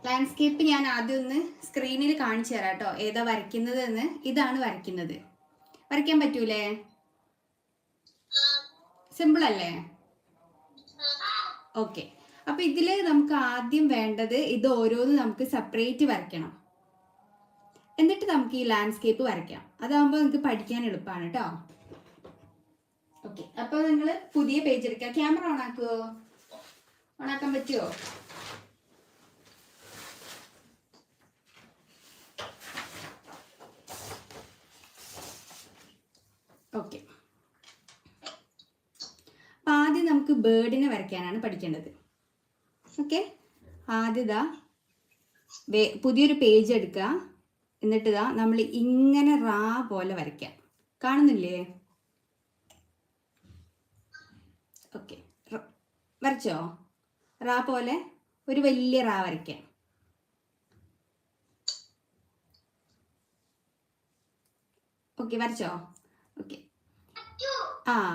Landscape ഞാൻ ആദ്യം ഒന്ന് സ്ക്രീനിൽ കാണിച്ചു തരാം കേട്ടോ, ഏതാ വരയ്ക്കുന്നത് എന്ന്. ഇതാണ് വരയ്ക്കുന്നത്. വരയ്ക്കാൻ പറ്റൂലേ? സിമ്പിൾ അല്ലേ? ഓക്കെ. അപ്പൊ ഇതില് നമുക്ക് ആദ്യം വേണ്ടത് ഇത് ഓരോന്ന് നമുക്ക് സെപ്പറേറ്റ് വരയ്ക്കണം. എന്നിട്ട് നമുക്ക് ഈ ലാൻഡ്സ്കേപ്പ് വരയ്ക്കാം. അതാകുമ്പോൾ നിങ്ങൾക്ക് പഠിക്കാൻ എളുപ്പമാണ് കേട്ടോ. ഓക്കെ, അപ്പൊ നിങ്ങൾ പുതിയ പേജ് എടുക്കുക. Camera on ആക്കുവോ? ഓൺ ആക്കാൻ പറ്റുമോ? ഓക്കെ. അപ്പൊ ആദ്യം നമുക്ക് ബേർഡിനെ വരയ്ക്കാനാണ് പഠിക്കേണ്ടത്. ഓക്കെ, ആദ്യതാ പുതിയൊരു പേജ് എടുക്കുക. എന്നിട്ട് ഇതാ നമ്മൾ ഇങ്ങനെ റാ പോലെ വരയ്ക്കാം. കാണുന്നില്ലേ? ഓക്കെ, വരച്ചോ? റാ പോലെ ഒരു വലിയ റാ വരയ്ക്കാം. ഓക്കെ, വരച്ചോ? ഓക്കെ.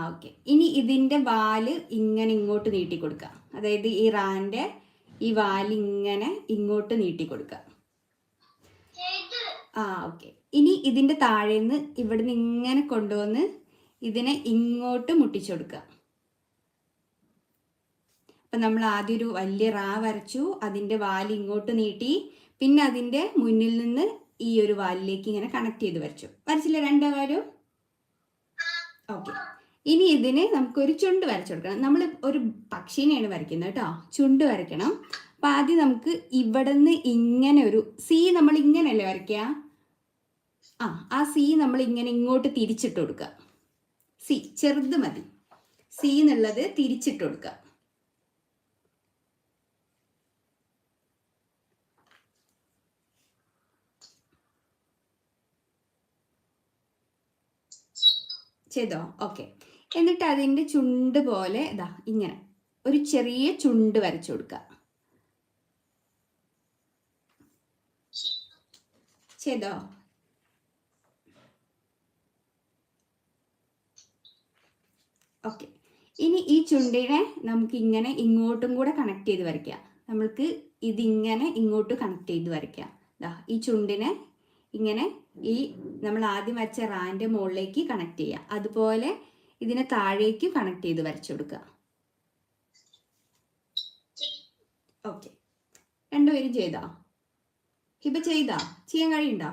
ഓക്കെ. ഇനി ഇതിൻ്റെ വാല് ഇങ്ങനെ ഇങ്ങോട്ട് നീട്ടി കൊടുക്കുക. അതായത് ഈ റാൻ്റെ ഈ വാല് ഇങ്ങനെ ഇങ്ങോട്ട് നീട്ടി കൊടുക്കുക. ഓക്കെ. ഇനി ഇതിൻ്റെ താഴേന്ന് ഇവിടുന്ന് ഇങ്ങനെ കൊണ്ടുവന്ന് ഇതിനെ ഇങ്ങോട്ട് മുട്ടിച്ചു കൊടുക്കുക. അപ്പം നമ്മൾ ആദ്യം ഒരു വലിയ റാ വരച്ചു, അതിൻ്റെ വാല് ഇങ്ങോട്ട് നീട്ടി, പിന്നെ അതിൻ്റെ മുന്നിൽ നിന്ന് ഈ ഒരു വാലിലേക്ക് ഇങ്ങനെ കണക്ട് ചെയ്ത് വരച്ചു. വരച്ചില്ലേ രണ്ട് കാര്യം? ഓക്കെ. ഇനി ഇതിന് നമുക്കൊരു ചുണ്ട് വരച്ചു കൊടുക്കണം. നമ്മൾ ഒരു പക്ഷിനെയാണ് വരയ്ക്കുന്നത് കേട്ടോ. ചുണ്ട് വരയ്ക്കണം. അപ്പം ആദ്യം നമുക്ക് ഇവിടെ നിന്ന് ഇങ്ങനെ ഒരു സി നമ്മൾ ഇങ്ങനെയല്ലേ വരയ്ക്കുക? ആ സി നമ്മൾ ഇങ്ങനെ ഇങ്ങോട്ട് തിരിച്ചിട്ട് കൊടുക്കുക. സി ചെറുത് മതി. സി എന്നുള്ളത് തിരിച്ചിട്ട് കൊടുക്കുക. ചെയ്തോ? ഓക്കെ. എന്നിട്ട് അതിൻ്റെ ചുണ്ട് പോലെ ഇതാ ഇങ്ങനെ ഒരു ചെറിയ ചുണ്ട് വരച്ചു കൊടുക്കുക. ചെയ്തോ? ഓക്കെ. ഇനി ഈ ചുണ്ടിനെ നമുക്ക് ഇങ്ങനെ ഇങ്ങോട്ടും കൂടെ കണക്ട് ചെയ്ത് വരയ്ക്കാം. നമ്മൾക്ക് ഇതിങ്ങനെ ഇങ്ങോട്ട് കണക്ട് ചെയ്ത് വരയ്ക്കാം. ഈ ചുണ്ടിനെ ഇങ്ങനെ ഈ നമ്മൾ ആദ്യം വരച്ച റാൻ്റെ മുകളിലേക്ക് കണക്ട് ചെയ്യുക. അതുപോലെ ഇതിനെ താഴേക്ക് കണക്ട് ചെയ്ത് വരച്ചു കൊടുക്കുക. ഓക്കെ, രണ്ടുപേരും ചെയ്തോ? ഹിബ ചെയ്തോ? ചെയ്യാൻ കഴിയുണ്ടോ?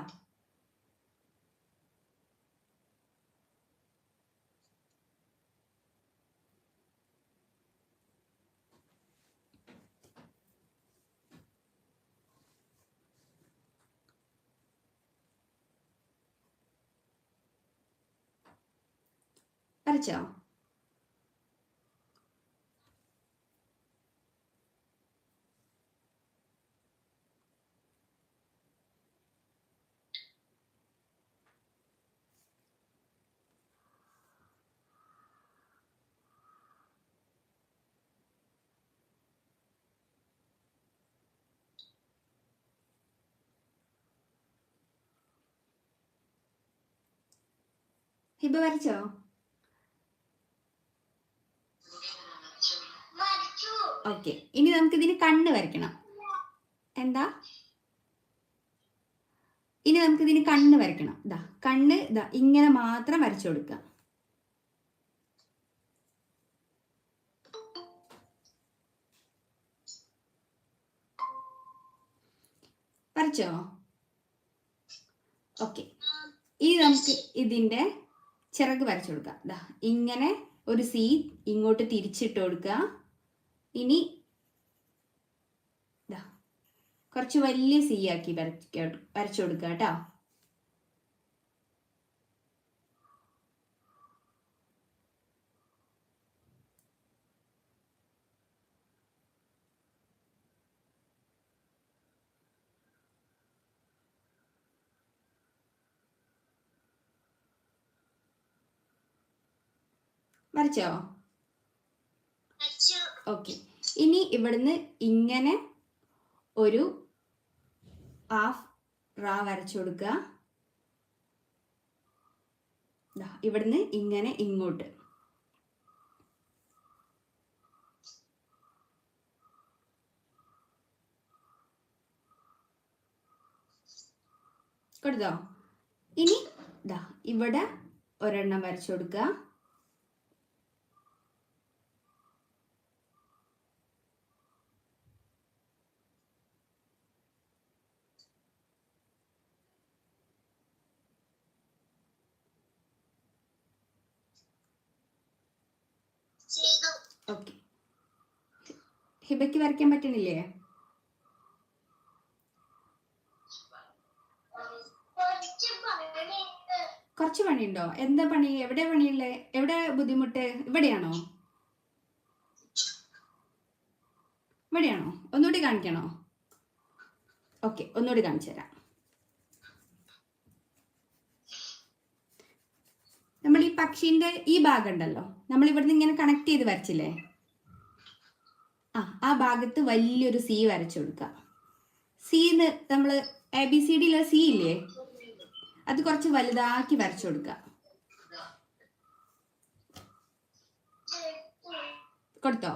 വരച്ചോ? ഹിബ വരച്ചോ? ഓക്കെ. ഇനി നമുക്ക് ഇതിന് കണ്ണ് വരയ്ക്കണം. എന്താ? ഇനി നമുക്ക് ഇതിന് കണ്ണ് വരയ്ക്കണം. കണ്ണ് ഇങ്ങനെ മാത്രം വരച്ചു കൊടുക്കുക. വരച്ചോ? ഓക്കെ. ഇനി നമുക്ക് ഇതിൻ്റെ ചിറക് വരച്ചു കൊടുക്കാം. ഇങ്ങനെ ഒരു സി ഇങ്ങോട്ട് തിരിച്ചിട്ട് കൊടുക്കുക. ഇനി കുറച്ച് വലിയ സി ആക്കി വരച്ചു കൊടുക്കുക കേട്ടോ. വരച്ചോ? ഓക്കെ. ഇനി ഇവിടുന്ന് ഇങ്ങനെ ഒരു ഹാഫ് റാ വരച്ചു കൊടുക്കുക. ഇവിടുന്ന് ഇങ്ങനെ ഇങ്ങോട്ട്. കൊടുത്തോ? ഇനി ഇതാ ഇവിടെ ഒരെണ്ണം വരച്ചു കൊടുക്കുക. ഓക്കെ, ഹിബയ്ക്ക് വരയ്ക്കാൻ പറ്റണില്ലേ? കുറച്ച് പണിയുണ്ടോ? എന്താ പണി? എവിടെ പണിയുള്ളേ? എവിടെ ബുദ്ധിമുട്ട്? ഇവിടെയാണോ? ഇവിടെയാണോ? ഒന്നുകൂടി കാണിക്കണോ? ഓക്കെ, ഒന്നുകൂടി കാണിച്ചു തരാം. നമ്മൾ ഈ പക്ഷീൻ്റെ ഈ ഭാഗം ഉണ്ടല്ലോ, നമ്മൾ ഇവിടുന്ന് ഇങ്ങനെ കണക്ട് ചെയ്ത് വരച്ചില്ലേ? ആ ഭാഗത്ത് വലിയൊരു സി വരച്ചു കൊടുക്കുക. സീന്ന് നമ്മൾ ABCDയിലെ സി ഇല്ലേ, അത് കുറച്ച് വലുതാക്കി വരച്ചു കൊടുക്കുക. കൊടുത്തോ?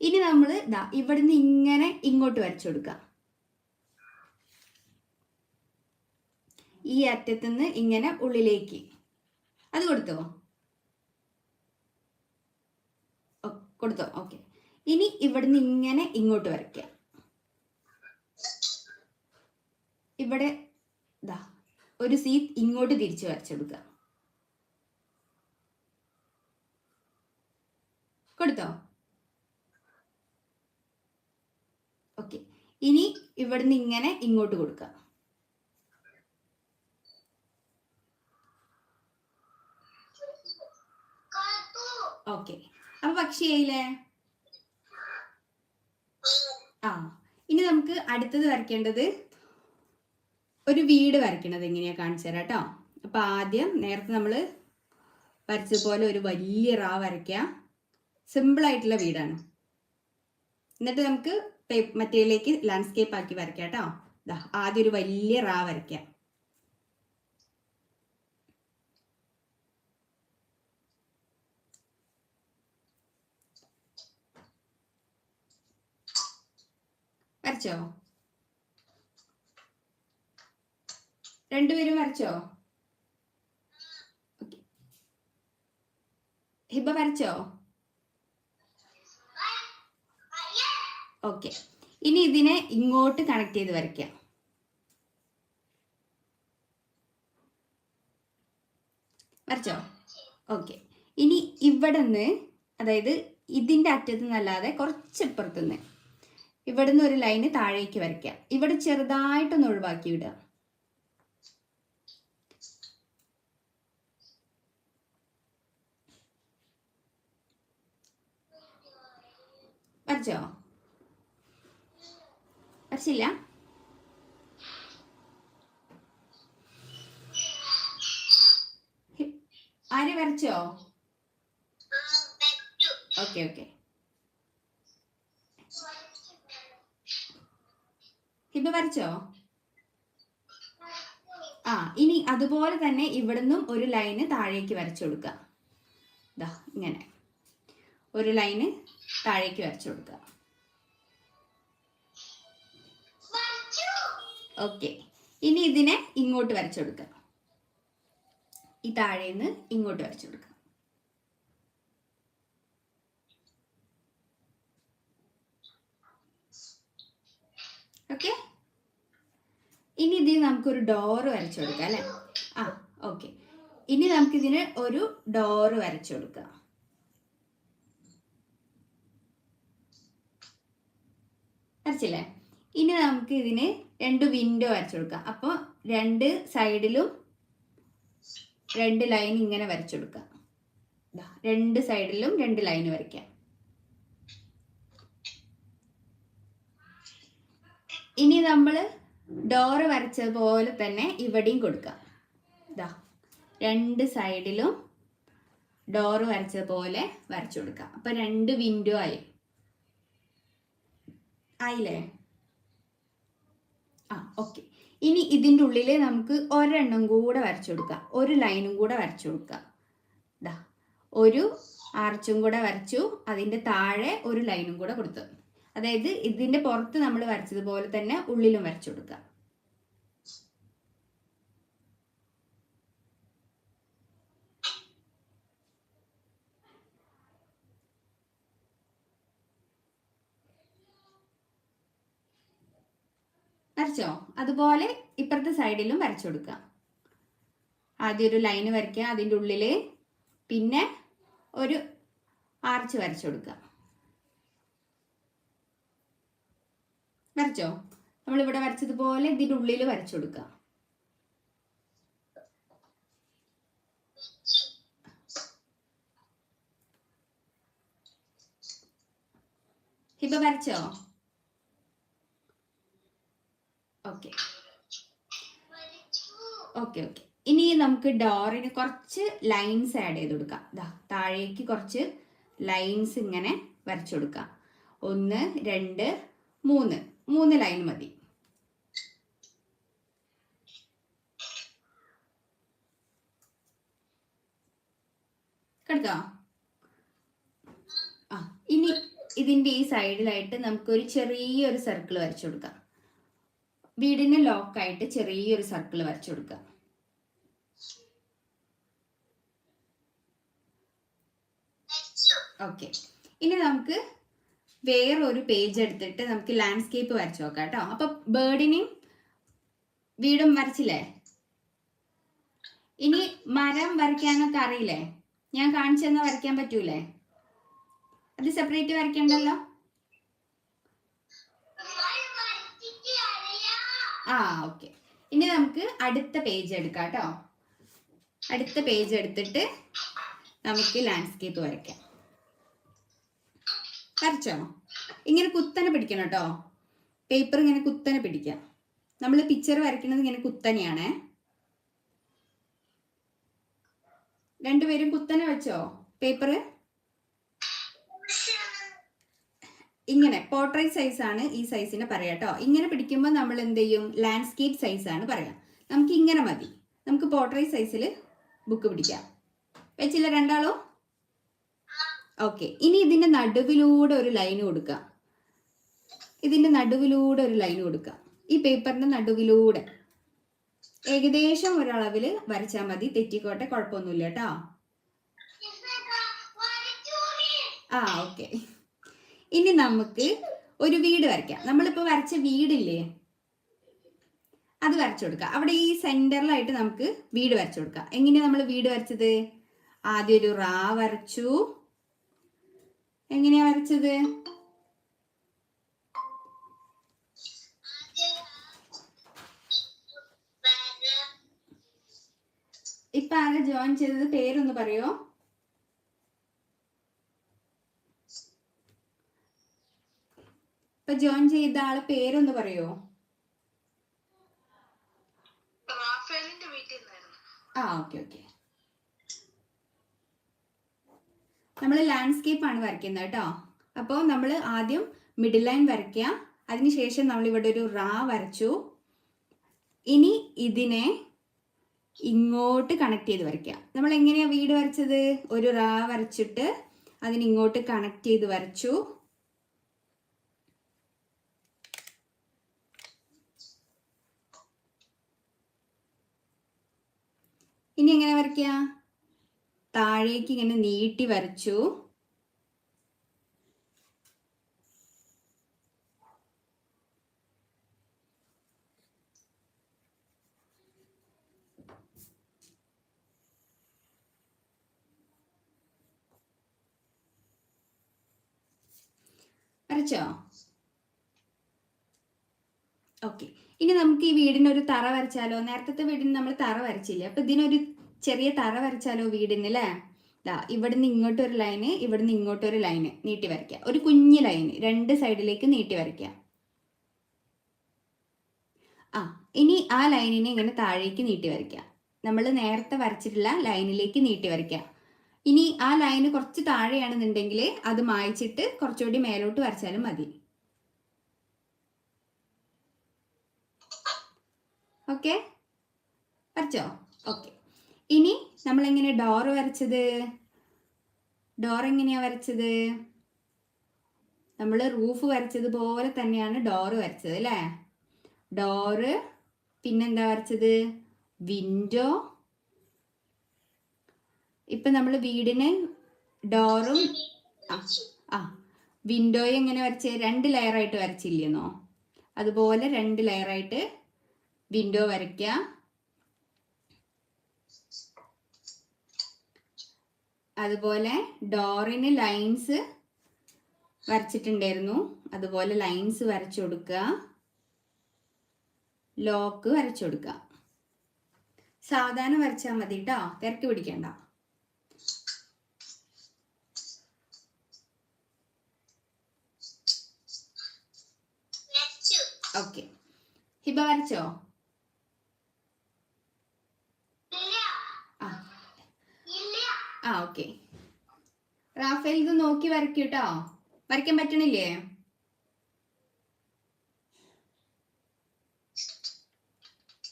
ഇനി നമ്മൾ ഇതാ ഇവിടുന്ന് ഇങ്ങനെ ഇങ്ങോട്ട് വരച്ചു കൊടുക്കുക. ഈ അറ്റത്തുനിന്ന് ഇങ്ങനെ ഉള്ളിലേക്ക്. അത് കൊടുത്തോ? കൊടുത്തോ? ഓക്കെ. ഇനി ഇവിടുന്ന് ഇങ്ങനെ ഇങ്ങോട്ട് വരയ്ക്കുക. ഇവിടെ ഇതാ ഒരു സി ഇങ്ങോട്ട് തിരിച്ച് വരച്ചെടുക്കുക. കൊടുത്തോ? ഓക്കെ. ഇനി ഇവിടുന്ന് ഇങ്ങനെ ഇങ്ങോട്ട് കൊടുക്കുക. ഓക്കെ, അപ്പൊ പക്ഷിയായില്ലേ? ഇനി നമുക്ക് അടുത്തത് വരയ്ക്കേണ്ടത് ഒരു വീട് വരയ്ക്കണത് എങ്ങനെയാ കാണിച്ചു തരാം കേട്ടോ. അപ്പൊ ആദ്യം നേരത്തെ നമ്മൾ വരച്ചതുപോലെ ഒരു വലിയ റാ വരയ്ക്കാം. സിമ്പിൾ ആയിട്ടുള്ള വീടാണ്. എന്നിട്ട് നമുക്ക് മറ്റേലേക്ക് ലാൻഡ്സ്കേപ്പ് ആക്കി വരയ്ക്കാം കേട്ടോ. ആദ്യം ഒരു വലിയ റാ വരയ്ക്കാം. വരച്ചോ? രണ്ടുപേരും വരച്ചോ? ഓക്കെ, ഹിബ വരച്ചോ? ഓക്കെ. ഇനി ഇതിനെ ഇങ്ങോട്ട് കണക്ട് ചെയ്ത് വരയ്ക്കാം. വരച്ചോ? ഓക്കെ. ഇനി ഇവിടെ നിന്ന്, അതായത് ഇതിന്റെ അറ്റത്ത് നിന്നല്ലാതെ കുറച്ചിപ്പുറത്തുനിന്ന് ഇവിടുന്ന് ഒരു ലൈന് താഴേക്ക് വരയ്ക്കാം. ഇവിടെ ചെറുതായിട്ടൊന്ന് ഒഴിവാക്കി വിടുക. വരച്ചോ? വരച്ചില്ല? ആര് വരച്ചോ? Okay okay. ഹിബ വരച്ചോ? ഇനി അതുപോലെ തന്നെ ഇവിടുന്നും ഒരു ലൈന് താഴേക്ക് വരച്ചു കൊടുക്കുക. ഇതാ ഇങ്ങനെ ഒരു ലൈന് താഴേക്ക് വരച്ചു കൊടുക്കുക. ഓക്കെ. ഇനി ഇതിനെ ഇങ്ങോട്ട് വരച്ചു കൊടുക്കുക. ഈ താഴേന്ന് ഇങ്ങോട്ട് വരച്ചു കൊടുക്കുക. ഓക്കെ. ഇനി ഇതിന് നമുക്കൊരു ഡോറ് വരച്ചു കൊടുക്കാം അല്ലേ? ഓക്കെ. ഇനി നമുക്കിതിന് ഒരു ഡോറ് വരച്ചു കൊടുക്കാം. വരച്ചില്ലേ? ഇനി നമുക്ക് ഇതിന് 2 വിൻഡോ വരച്ചു കൊടുക്കാം. അപ്പോൾ 2 സൈഡിലും 2 ലൈൻ ഇങ്ങനെ വരച്ചു കൊടുക്കാം. 2 സൈഡിലും 2 ലൈൻ വരയ്ക്കാം. ഇനി നമ്മൾ ഡോറ് വരച്ചതുപോലെ തന്നെ ഇവിടെയും കൊടുക്കാം. 2 സൈഡിലും ഡോറ് വരച്ചതുപോലെ വരച്ചു കൊടുക്കാം. അപ്പൊ 2 വിൻഡോ ആയില്ലേ? ഓക്കെ. ഇനി ഇതിൻ്റെ ഉള്ളിൽ നമുക്ക് ഒരെണ്ണം കൂടെ വരച്ചു കൊടുക്കാം. ഒരു ലൈനും കൂടെ വരച്ചു കൊടുക്കാം. ഒരു ആർച്ചും കൂടെ വരച്ചു, അതിൻ്റെ താഴെ ഒരു ലൈനും കൂടെ കൊടുത്തു. അതായത് ഇതിൻ്റെ പുറത്ത് നമ്മൾ വരച്ചതുപോലെ തന്നെ ഉള്ളിലും വരച്ചു കൊടുക്കാം. വരച്ചോ? അതുപോലെ ഇപ്പുറത്തെ സൈഡിലും വരച്ചു കൊടുക്കുക. ആദ്യം ഒരു ലൈന് വരയ്ക്കുക, അതിൻ്റെ ഉള്ളിൽ പിന്നെ ഒരു ആർച്ച് വരച്ചു കൊടുക്കുക. വരച്ചോ? നമ്മളിവിടെ വരച്ചതുപോലെ ഇതിൻ്റെ ഉള്ളിൽ വരച്ചു കൊടുക്കുക. ഹിബ വരച്ചോ? Okay okay okay. ഇനി നമുക്ക് ഡോറിന് കുറച്ച് ലൈൻസ് ആഡ് ചെയ്ത് കൊടുക്കാം. താഴേക്ക് കുറച്ച് ലൈൻസ് ഇങ്ങനെ വരച്ചു കൊടുക്കാം. 1 2 3 ലൈൻ മതി. കേട്ടോ? ഇനി ഇതിൻ്റെ ഈ സൈഡിലായിട്ട് നമുക്കൊരു ചെറിയൊരു സർക്കിൾ വരച്ചു കൊടുക്കാം. വീടിന് ലോക്കായിട്ട് ചെറിയൊരു സർക്കിൾ വരച്ചു കൊടുക്കാം. ഓക്കെ. ഇനി നമുക്ക് വേറൊരു പേജ് എടുത്തിട്ട് നമുക്ക് ലാൻഡ്സ്കേപ്പ് വരച്ചു നോക്കാം കേട്ടോ. അപ്പൊ ബേർഡിനെയും വീടും വരച്ചില്ലേ? ഇനി മരം വരയ്ക്കാനൊക്കെ അറിയില്ലേ? ഞാൻ കാണിച്ചു തന്നാൽ വരയ്ക്കാൻ പറ്റൂലേ? അത് സെപ്പറേറ്റ് വരയ്ക്കണ്ടല്ലോ. ഓക്കെ. ഇനി നമുക്ക് അടുത്ത പേജ് എടുക്കാം കേട്ടോ. അടുത്ത പേജ് എടുത്തിട്ട് നമുക്ക് ലാൻഡ്സ്കേപ്പ് വരയ്ക്കാം. വരച്ചോ? ഇങ്ങനെ കുത്തനെ പിടിക്കണം കേട്ടോ. പേപ്പർ ഇങ്ങനെ കുത്തനെ പിടിക്കാം. നമ്മൾ പിക്ചർ വരയ്ക്കുന്നത് ഇങ്ങനെ കുത്തനെയാണേ. രണ്ടുപേരും കുത്തനെ വെച്ചോ പേപ്പർ? ഇങ്ങനെ പോർട്രേറ്റ് സൈസ് ആണ് ഈ സൈസിനെ പറയാം കേട്ടോ. ഇങ്ങനെ പിടിക്കുമ്പോൾ നമ്മൾ എന്ത് ചെയ്യും? ലാൻഡ്സ്കേപ്പ് സൈസ് ആണ് പറയാം. നമുക്ക് ഇങ്ങനെ മതി. നമുക്ക് പോർട്രേറ്റ് സൈസിൽ ബുക്ക് പിടിക്കാം. വെച്ചില്ല രണ്ടാളും? ഓക്കെ. ഇനി ഇതിന്റെ നടുവിലൂടെ ഒരു ലൈൻ കൊടുക്കാം. ഇതിന്റെ നടുവിലൂടെ ഒരു ലൈൻ കൊടുക്കാം. ഈ പേപ്പറിന്റെ നടുവിലൂടെ ഏകദേശം ഒരളവിൽ വരച്ചാൽ മതി. തെറ്റിക്കോട്ടെ, കുഴപ്പമൊന്നുമില്ല കേട്ടോ. ഓക്കെ. ഇനി നമുക്ക് ഒരു വീട് വരയ്ക്കാം. നമ്മളിപ്പോ വരച്ച വീടില്ലേ, അത് വരച്ചു കൊടുക്കാം. അവിടെ ഈ സെന്ററിലായിട്ട് നമുക്ക് വീട് വരച്ചു കൊടുക്കാം. എങ്ങനെയാ നമ്മൾ വീട് വരച്ചത്? ആദ്യം ഒരു റാ വരച്ചു. എങ്ങനെയാ വരച്ചത്? ഇപ്പൊ ആരാ ജോയിൻ ചെയ്തത്? പേരൊന്ന് പറയോ? ഇപ്പൊ ജോയിൻ ചെയ്ത ആളെ പേരൊന്ന് പറയോ? Okay okay. നമ്മൾ ലാൻഡ്സ്കേപ്പ് ആണ് വരയ്ക്കുന്നത് കേട്ടോ. അപ്പോൾ നമ്മൾ ആദ്യം മിഡിൽ ലൈൻ വരയ്ക്കുക. അതിനുശേഷം നമ്മൾ ഇവിടെ ഒരു റാ വരച്ചു. ഇനി ഇതിനെ ഇങ്ങോട്ട് കണക്ട് ചെയ്ത് വരയ്ക്കുക. നമ്മൾ എങ്ങനെയാ വീട് വരച്ചത്? ഒരു റാ വരച്ചിട്ട് അതിനിങ്ങോട്ട് കണക്ട് ചെയ്ത് വരച്ചു. ഇനി എങ്ങനെ വരയ്ക്കുക? താഴേക്ക് ഇങ്ങനെ നീട്ടി വരച്ചു. വരച്ചോ? ഓക്കെ. ഇനി നമുക്ക് ഈ വീടിനൊരു തറ വരച്ചാലോ? നേരത്തെ വീടിന് നമ്മൾ തറ വരച്ചില്ലേ, അപ്പൊ ഇതിനൊരു ചെറിയ തറ വരച്ചാലോ വീടിന്? അല്ലേ? ഇവിടുന്ന് ഇങ്ങോട്ടൊരു ലൈന്, ഇവിടുന്ന് ഇങ്ങോട്ടൊരു ലൈന് നീട്ടി വരയ്ക്കുക. ഒരു കുഞ്ഞു ലൈന് രണ്ട് സൈഡിലേക്ക് നീട്ടി വരയ്ക്കുക. ഇനി ആ ലൈനിനെ ഇങ്ങനെ താഴേക്ക് നീട്ടി വരയ്ക്കുക. നമ്മൾ നേരത്തെ വരച്ചിട്ടുള്ള ലൈനിലേക്ക് നീട്ടി വരയ്ക്കുക. ഇനി ആ ലൈന് കുറച്ച് താഴെയാണെന്നുണ്ടെങ്കിൽ അത് മായ്ച്ചിട്ട് കുറച്ചുകൂടി മേലോട്ട് വരച്ചാലും മതി. ഓക്കെ, വരച്ചോ? ഓക്കെ. ഇനി നമ്മൾ എങ്ങനെ ഡോർ വരച്ചത്? ഡോർ എങ്ങനെയാ വരച്ചത്? നമ്മൾ റൂഫ് വരച്ചതുപോലെ തന്നെയാണ് ഡോറ് വരച്ചത് അല്ലേ? ഡോറ്, പിന്നെന്താ വരച്ചത്? വിൻഡോ. ഇപ്പൊ നമ്മൾ വീടിന് ഡോറും വിൻഡോയും എങ്ങനെ വരച്ചേ? 2 ലെയർ ആയിട്ട് വരച്ചില്ലെന്നോ? അതുപോലെ 2 ലെയറായിട്ട് വിൻഡോ വരയ്ക്കുക. അതുപോലെ ഡോറിന് ലൈൻസ് വരച്ചിട്ടുണ്ടായിരുന്നു, അതുപോലെ ലൈൻസ് വരച്ചു കൊടുക്കുക. ലോക്ക് വരച്ചു കൊടുക്കുക. സാധാരണ വരച്ചാൽ മതി കേട്ടോ, തിരക്ക് പിടിക്കണ്ട. ഓക്കെ, ഹിബ വരച്ചോ? ഓക്കെ. റാഫേൽ ഇത് നോക്കി വരയ്ക്കൂട്ടോ. വരയ്ക്കാൻ പറ്റണില്ലേ?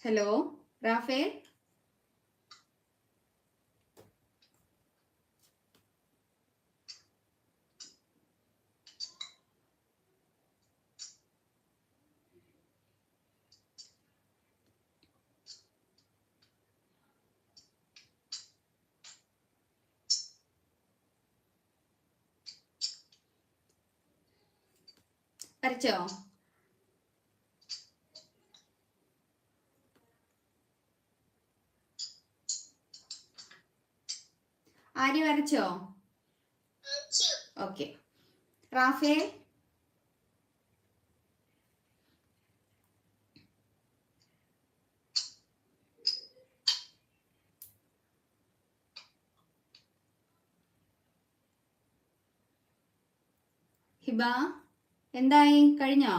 Hello Rafael. വരച്ചോ? ആര്യ വരച്ചോ? ഓക്കെ. റാഫേൽ ഹിബ എന്തായി, കഴിഞ്ഞോ?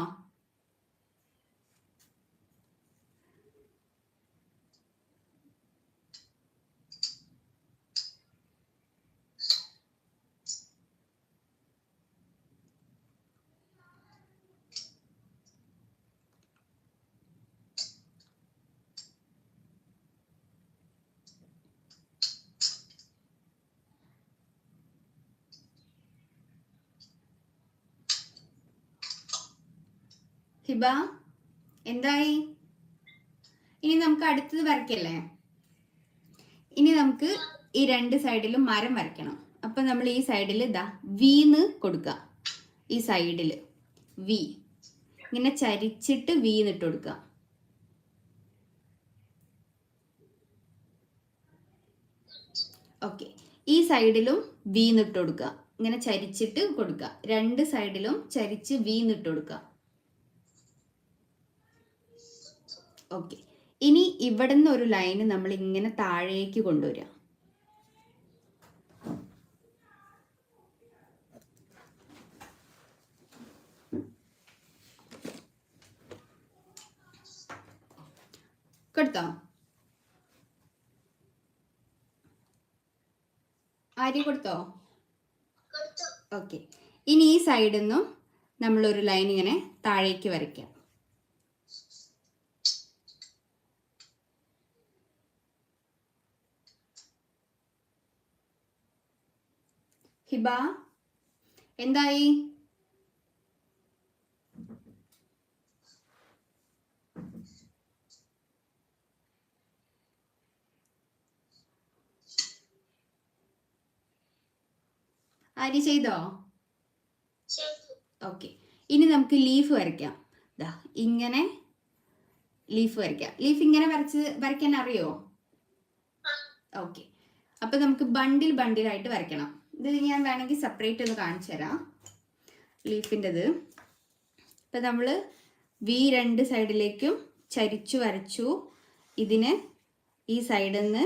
ഹിബ എന്തായി? ഇനി നമുക്ക് അടുത്തത് വരയ്ക്കല്ലേ? ഇനി നമുക്ക് ഈ 2 സൈഡിലും മരം വരയ്ക്കണം. അപ്പൊ നമ്മൾ ഈ സൈഡിൽ ഇതാ വീന്ന് കൊടുക്കുക. ഈ സൈഡിൽ വി ഇങ്ങനെ ചരിച്ചിട്ട് വീന്നിട്ട് കൊടുക്കുക. ഓക്കെ. ഈ സൈഡിലും വീന്നിട്ട് കൊടുക്കുക. ഇങ്ങനെ ചരിച്ചിട്ട് കൊടുക്കുക. 2 സൈഡിലും ചരിച്ച് വീന്നിട്ട് കൊടുക്കുക. ഓക്കെ. ഇനി ഇവിടെ നിന്ന് ഒരു ലൈന് നമ്മൾ ഇങ്ങനെ താഴേക്ക് കൊണ്ടുവരിക. കൊടുത്തോ? ആര്യ കൊടുത്തോ? ഓക്കെ. ഇനി ഈ സൈഡിൽ നിന്നും നമ്മളൊരു ലൈൻ ഇങ്ങനെ താഴേക്ക് വരയ്ക്കാം. ഹിബ എന്തായി? ആര്യ ചെയ്തോ? ഓക്കെ. ഇനി നമുക്ക് ലീഫ് വരയ്ക്കാം. ദാ ഇങ്ങനെ ലീഫ് വരയ്ക്കാം. ലീഫ് ഇങ്ങനെ വരയ്ക്കാൻ അറിയോ? ഓക്കെ. അപ്പൊ നമുക്ക് ബണ്ടിലായിട്ട് വരയ്ക്കണം. ഇത് ഞാൻ വേണമെങ്കിൽ സെപ്പറേറ്റ് ഒന്ന് കാണിച്ചു തരാം ലീഫിൻ്റെത്. ഇപ്പൊ നമ്മൾ വി 2 സൈഡിലേക്കും ചരിച്ചു വരച്ചു. ഇതിന് ഈ സൈഡിൽ നിന്ന്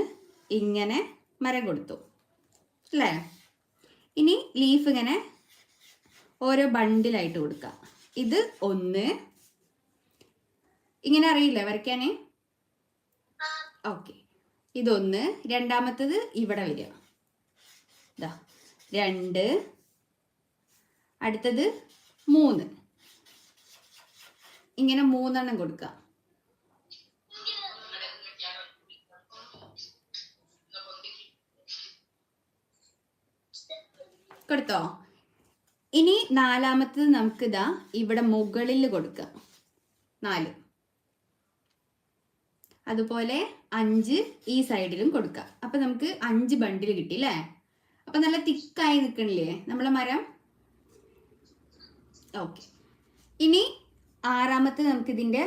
ഇങ്ങനെ മരം കൊടുത്തു അല്ലേ? ഇനി ലീഫ് ഇങ്ങനെ ഓരോ ബണ്ടിലായിട്ട് കൊടുക്കുക. ഇത് 1 ഇങ്ങനെ അറിയില്ലേ വരയ്ക്കാന്? ഓക്കെ. ഇതൊന്ന്. രണ്ടാമത്തത് ഇവിടെ വരിക. ഇതാ 2. അടുത്തത് 3. ഇങ്ങനെ 3 എണ്ണം കൊടുക്കുക. കൊടുത്തോ? ഇനി 4ാമത്തത് നമുക്ക് ഇതാ ഇവിടെ മുകളിൽ കൊടുക്കാം. 4. അതുപോലെ 5 ഈ സൈഡിലും കൊടുക്കാം. അപ്പൊ നമുക്ക് 5 ബണ്ടിൽ കിട്ടി അല്ലേ? അപ്പൊ നല്ല തിക്കായി നിൽക്കണില്ലേ നമ്മളെ മരം? ഓക്കെ. ഇനി ആറാമത്തെ നമുക്ക് ഇതിൻ്റെ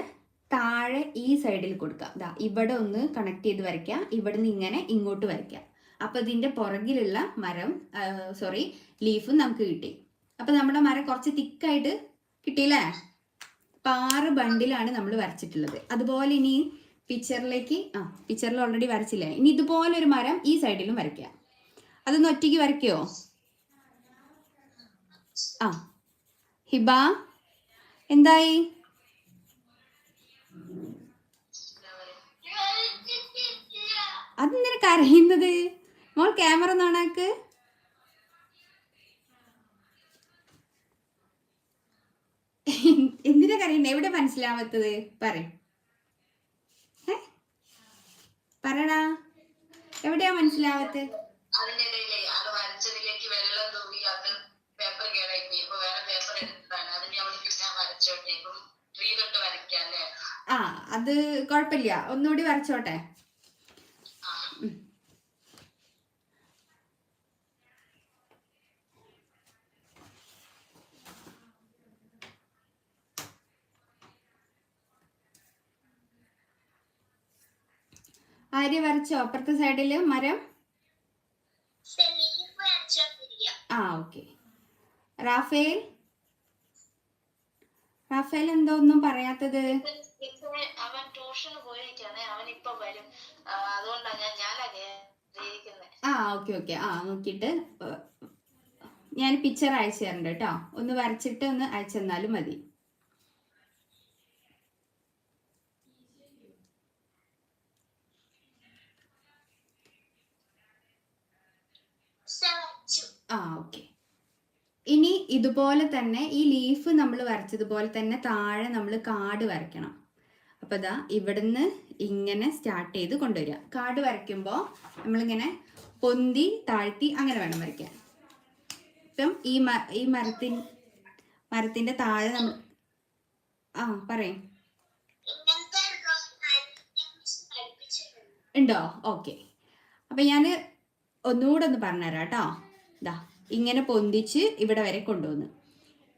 താഴെ ഈ സൈഡിൽ കൊടുക്കാം. ഇതാ ഇവിടെ ഒന്ന് കണക്ട് ചെയ്ത് വരയ്ക്കാം, ഇവിടെ നിന്ന് ഇങ്ങനെ ഇങ്ങോട്ട് വരയ്ക്കാം. അപ്പോൾ ഇതിൻ്റെ പുറകിലുള്ള ലീഫും നമുക്ക് കിട്ടി. അപ്പോൾ നമ്മുടെ മരം കുറച്ച് തിക്കായിട്ട് കിട്ടിയില്ലേ? അപ്പം 6 ബണ്ടിലാണ് നമ്മൾ വരച്ചിട്ടുള്ളത്. അതുപോലെ ഇനി പിക്ചറിൽ ഓൾറെഡി വരച്ചില്ലേ, ഇനി ഇതുപോലെ ഒരു മരം ഈ സൈഡിലും വരയ്ക്കാം. അതൊന്ന് ഒറ്റയ്ക്ക് വരയ്ക്കുമോ? ഹിബ എന്തായി? അതെന്തിനാ കരയുന്നത് മോൾ? ക്യാമറ നോണാക്ക്. എന്തിനാ കരയുന്നത്? എവിടെ മനസ്സിലാവാത്തത്? പറടാ, എവിടെയാ മനസ്സിലാവാത്തത്? അത് കുഴപ്പമില്ല, ഒന്നുകൂടി വരച്ചോട്ടെ. ആര്യ വരച്ചോ അപ്പുറത്തെ സൈഡില് മരം? ഓക്കെ. റാഫേൽ എന്തോ ഒന്നും പറയാത്തത്? അവൻ ട്യൂഷന് പോയിരിക്കാണ്, അവൻ ഇപ്പൊ വരും, അതുകൊണ്ടാണ് ഓക്കെ. നോക്കിയിട്ട് ഞാൻ പിക്ചർ അയച്ചു തരണ്ട കേട്ടോ. ഒന്ന് വരച്ചിട്ട് ഒന്ന് അയച്ചു തന്നാലും മതി. ഓക്കെ. ഇനി ഇതുപോലെ തന്നെ ഈ ലീഫ് നമ്മൾ വരച്ചതുപോലെ തന്നെ താഴെ നമ്മൾ കാട് വരയ്ക്കണം. അപ്പോൾ ഇതാ ഇവിടുന്ന് ഇങ്ങനെ സ്റ്റാർട്ട് ചെയ്ത് കൊണ്ടുവരിക. കാട് വരയ്ക്കുമ്പോൾ നമ്മളിങ്ങനെ പൊന്തി താഴ്ത്തി അങ്ങനെ വേണം വരയ്ക്കാൻ. ഇപ്പം ഈ മരത്തിൻ്റെ താഴെ നമ്മൾ പറയും ഉണ്ടോ? ഓക്കെ. അപ്പം ഞാൻ ഒന്നുകൂടെ ഒന്ന് പറഞ്ഞുതരാം കേട്ടോ. ഇതാ ഇങ്ങനെ പൊന്തിച്ച് ഇവിടെ വരെ കൊണ്ടുവന്ന്,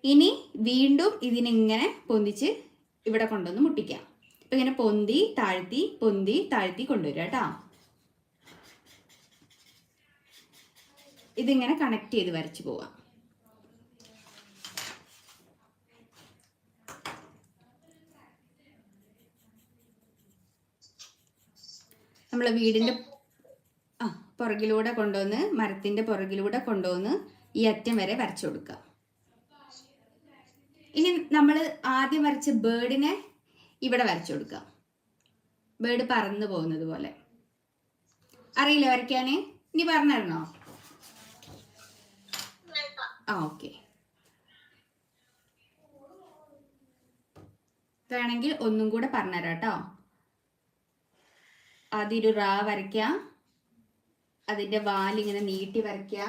ഇനി വീണ്ടും ഇതിനിങ്ങനെ പൊന്തിച്ച് ഇവിടെ കൊണ്ടുവന്ന് മുട്ടിക്കാം. അപ്പം ഇങ്ങനെ പൊന്തി താഴ്ത്തി കൊണ്ടുവരിക കേട്ടോ. ഇതിങ്ങനെ കണക്ട് ചെയ്ത് വരച്ച് പോവാം. നമ്മളെ വീടിൻ്റെ പുറകിലൂടെ കൊണ്ടുവന്ന്, മരത്തിൻ്റെ പുറകിലൂടെ കൊണ്ടുവന്ന് ഈ അറ്റം വരെ വരച്ചു കൊടുക്കുക. ഇനി നമ്മൾ ആദ്യം വരച്ച ബേർഡിനെ ഇവിടെ വരച്ചു കൊടുക്കുക. ബേർഡ് പറന്നു പോകുന്നത് പോലെ. അറിയില്ല വരയ്ക്കാന്? ഇനി പറഞ്ഞിരുന്നോ? ഓക്കെ. വേണമെങ്കിൽ ഒന്നും കൂടെ പറഞ്ഞുതരാം കേട്ടോ. ആദ്യം ഒരു റാ വരയ്ക്കാം, അതിൻ്റെ വാലിങ്ങനെ നീട്ടി വരയ്ക്കുക,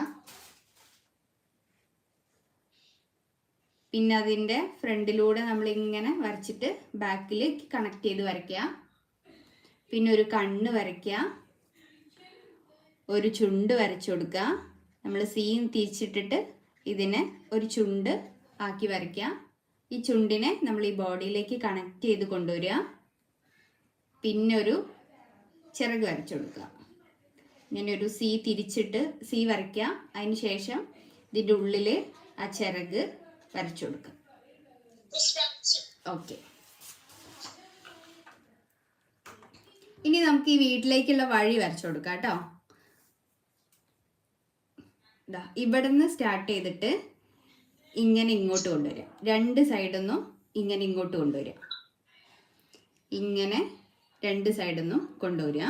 പിന്നെ അതിൻ്റെ ഫ്രണ്ടിലൂടെ നമ്മളിങ്ങനെ വരച്ചിട്ട് ബാക്കിൽ കണക്ട് ചെയ്ത് വരയ്ക്കുക, പിന്നെ ഒരു കണ്ണ് വരയ്ക്കുക, ഒരു ചുണ്ട് വരച്ചു കൊടുക്കുക. നമ്മൾ സീൻ തിരിച്ചിട്ടിട്ട് ഇതിനെ ഒരു ചുണ്ട് ആക്കി വരയ്ക്കുക. ഈ ചുണ്ടിനെ നമ്മൾ ഈ ബോഡിയിലേക്ക് കണക്ട് ചെയ്ത് കൊണ്ടുവരിക, പിന്നെ ഒരു ചിറക് വരച്ചു കൊടുക്കുക. ഇങ്ങനെ ഒരു സി തിരിച്ചിട്ട് സി വരയ്ക്കുക. അതിന് ശേഷം ഇതിൻ്റെ ഉള്ളിൽ ആ ചിറക് വരച്ചു കൊടുക്കുക. ഓക്കെ. ഇനി നമുക്ക് ഈ വീട്ടിലേക്കുള്ള വഴി വരച്ചു കൊടുക്കാം കേട്ടോ. ഇവിടെ നിന്ന് സ്റ്റാർട്ട് ചെയ്തിട്ട് ഇങ്ങനെ ഇങ്ങോട്ട് കൊണ്ടുവരിക. രണ്ട് സൈഡിൽ നിന്നും ഇങ്ങനെ ഇങ്ങോട്ട് കൊണ്ടുവരിക. ഇങ്ങനെ രണ്ട് സൈഡിൽ നിന്നും കൊണ്ടുവരിക.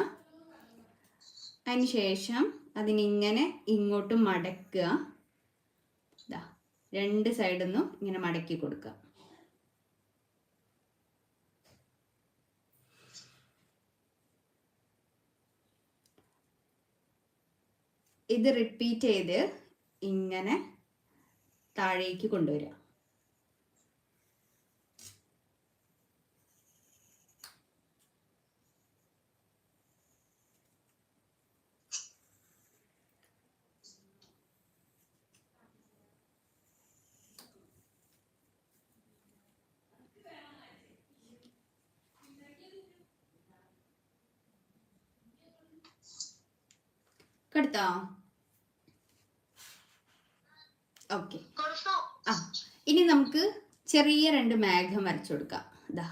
അതിന് ശേഷം അതിനിങ്ങനെ ഇങ്ങോട്ട് മടക്കുക. രണ്ട് സൈഡിൽ നിന്നും ഇങ്ങനെ മടക്കി കൊടുക്കുക. ഇത് റിപ്പീറ്റ് ചെയ്ത് ഇങ്ങനെ താഴേക്ക് കൊണ്ടുവരിക. കൊടുത്തോ? ഓക്കെ. ആ, ഇനി നമുക്ക് ചെറിയ 2 മേഘം വരച്ചു കൊടുക്കാം. ഇതാ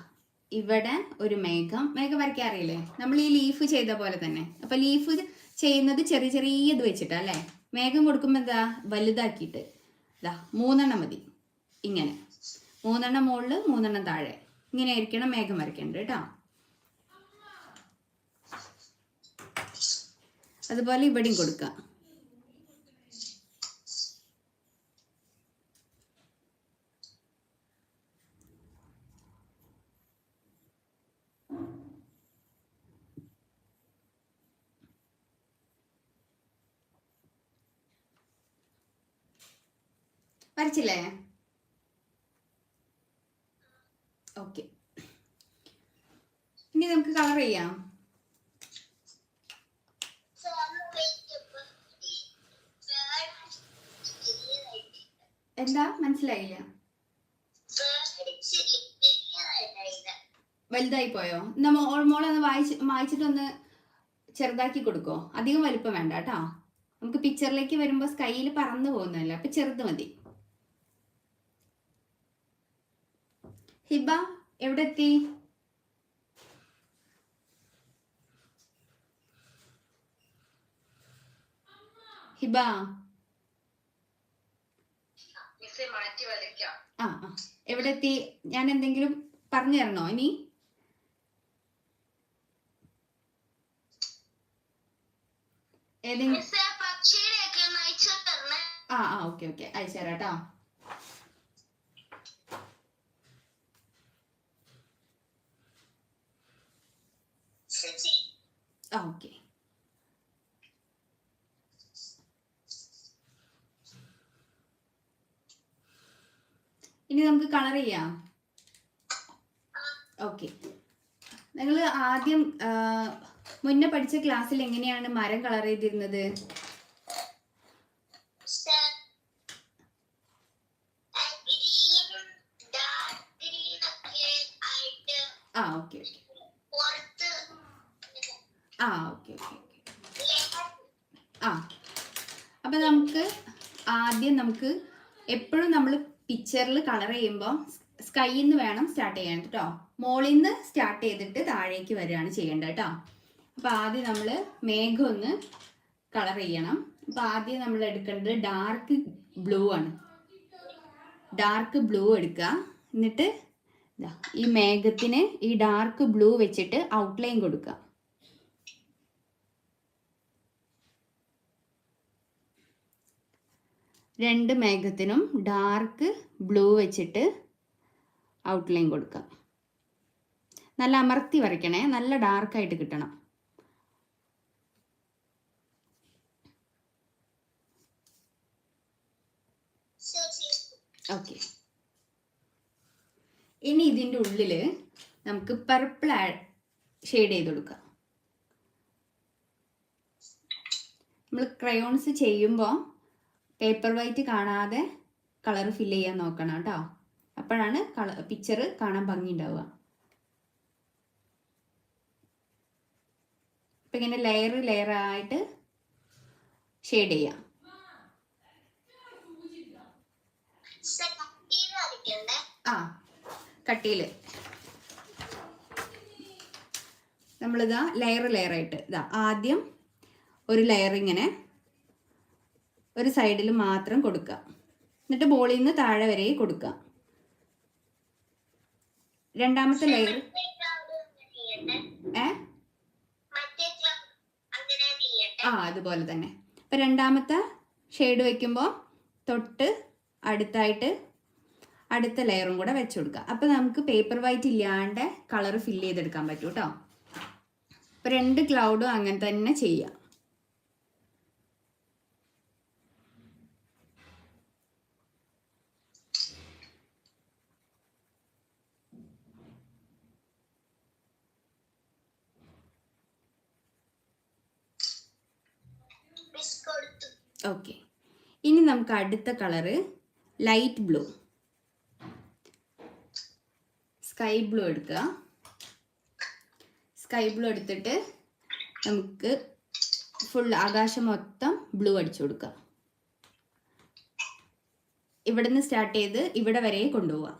ഇവിടെ ഒരു മേഘം വരയ്ക്കാറില്ലേ? നമ്മൾ ഈ ലീഫ് ചെയ്ത പോലെ തന്നെ. അപ്പൊ ലീഫ് ചെയ്യുന്നത് ചെറിയ ചെറിയ ഇത് വെച്ചിട്ടാ അല്ലേ? മേഘം കൊടുക്കുമ്പോൾ എന്താ വലുതാക്കിയിട്ട് ഇതാ 3 മതി. ഇങ്ങനെ 3 മുകളിൽ 3 താഴെ, ഇങ്ങനെ ആയിരിക്കണം മേഘം വരയ്ക്കേണ്ടത് കേട്ടോ. അതുപോലെ ഇവിടെയും കൊടുക്കാം. വരച്ചില്ലേ? ഓക്കെ. ഇനി നമുക്ക് കളർ ചെയ്യാം. എന്താ മനസ്സിലായില്ല? വലുതായി പോയോ? മോളൊന്ന് വായിച്ചിട്ടൊന്ന് ചെറുതാക്കി കൊടുക്കോ. അധികം വലിപ്പം വേണ്ട കേട്ടോ. നമുക്ക് പിക്ചറിലേക്ക് വരുമ്പോൾ സ്കൈയിൽ പറന്നു പോകുന്നല്ലോ, അപ്പൊ ചെറുത് മതി. ഹിബ എവിടെ എത്തി? ഹിബ ആ എവിടെ എത്തി? ഞാൻ എന്തെങ്കിലും പറഞ്ഞു തരണോ ഇനി? ഓക്കെ ഓക്കെ, അയച്ചു തരാം കേട്ടോ. ഓക്കെ. ഇനി നമുക്ക് കളർ ചെയ്യാം. ഓക്കെ. നിങ്ങൾ ആദ്യം മുന്നേ പഠിച്ച ക്ലാസ്സിൽ എങ്ങനെയാണ് മരം കളർ ചെയ്തിരുന്നത്? Okay okay. അപ്പൊ നമുക്ക് എപ്പോഴും നമ്മൾ പിക്ചറിൽ കളർ ചെയ്യുമ്പോൾ സ്കൈയിൽ നിന്ന് വേണം സ്റ്റാർട്ട് ചെയ്യാൻ കേട്ടോ. മോളിൽ നിന്ന് സ്റ്റാർട്ട് ചെയ്തിട്ട് താഴേക്ക് വരികയാണ് ചെയ്യേണ്ടത് കേട്ടോ. അപ്പൊ ആദ്യം നമ്മൾ മേഘം ഒന്ന് കളർ ചെയ്യണം. അപ്പൊ ആദ്യം നമ്മൾ എടുക്കേണ്ടത് ഡാർക്ക് ബ്ലൂ ആണ്. ഡാർക്ക് ബ്ലൂ എടുക്കുക. എന്നിട്ട് ഈ മേഘത്തിന് ഈ ഡാർക്ക് ബ്ലൂ വെച്ചിട്ട് ഔട്ട്ലൈൻ കൊടുക്കുക. രണ്ട് മേഘത്തിനും ഡാർക്ക് ബ്ലൂ വെച്ചിട്ട് ഔട്ട്ലൈൻ കൊടുക്കുക. നല്ല അമർത്തി വരയ്ക്കണേ, നല്ല ഡാർക്കായിട്ട് കിട്ടണം. ഓക്കെ. ഇനി ഇതിൻ്റെ ഉള്ളിൽ നമുക്ക് പർപ്പിൾ ഷെയ്ഡ് ചെയ്ത് കൊടുക്കാം. നമ്മൾ ക്രയോൺസ് ചെയ്യുമ്പോൾ പേപ്പർ വൈറ്റ് കാണാതെ കളർ ഫില്ല് ചെയ്യാൻ നോക്കണം കേട്ടോ. അപ്പോഴാണ് പിക്ചർ കാണാൻ ഭംഗി ഉണ്ടാവുക. അപ്പം ഇങ്ങനെ ലെയർ ആയിട്ട് ഷെയ്ഡ് ചെയ്യാം. കട്ടിയിൽ നമ്മളിതാ ലെയർ ആയിട്ട് ആദ്യം ഒരു ലെയർ ഇങ്ങനെ ഒരു സൈഡിൽ മാത്രം കൊടുക്കുക. എന്നിട്ട് മുകളിൽ നിന്ന് താഴെ വരെ കൊടുക്കുക. രണ്ടാമത്തെ ലെയർ അതുപോലെ തന്നെ. അപ്പം രണ്ടാമത്തെ ഷെയ്ഡ് വയ്ക്കുമ്പോൾ തൊട്ട് അടുത്തായിട്ട് അടുത്ത ലെയറും കൂടെ വെച്ച് കൊടുക്കുക. അപ്പം നമുക്ക് പേപ്പർ വൈറ്റ് ഇല്ലാണ്ട് കളർ ഫില്ല് ചെയ്തെടുക്കാൻ പറ്റും കേട്ടോ. അപ്പം രണ്ട് ക്ലൗഡും അങ്ങനെ തന്നെ ചെയ്യാം. ഓക്കെ. ഇനി നമുക്ക് അടുത്ത colour light blue, sky blue എടുക്കുക. സ്കൈ ബ്ലൂ എടുത്തിട്ട് നമുക്ക് ഫുൾ ആകാശം മൊത്തം ബ്ലൂ അടിച്ചു കൊടുക്കുക. ഇവിടുന്ന് സ്റ്റാർട്ട് ചെയ്ത് ഇവിടെ വരെ കൊണ്ടുപോവാം.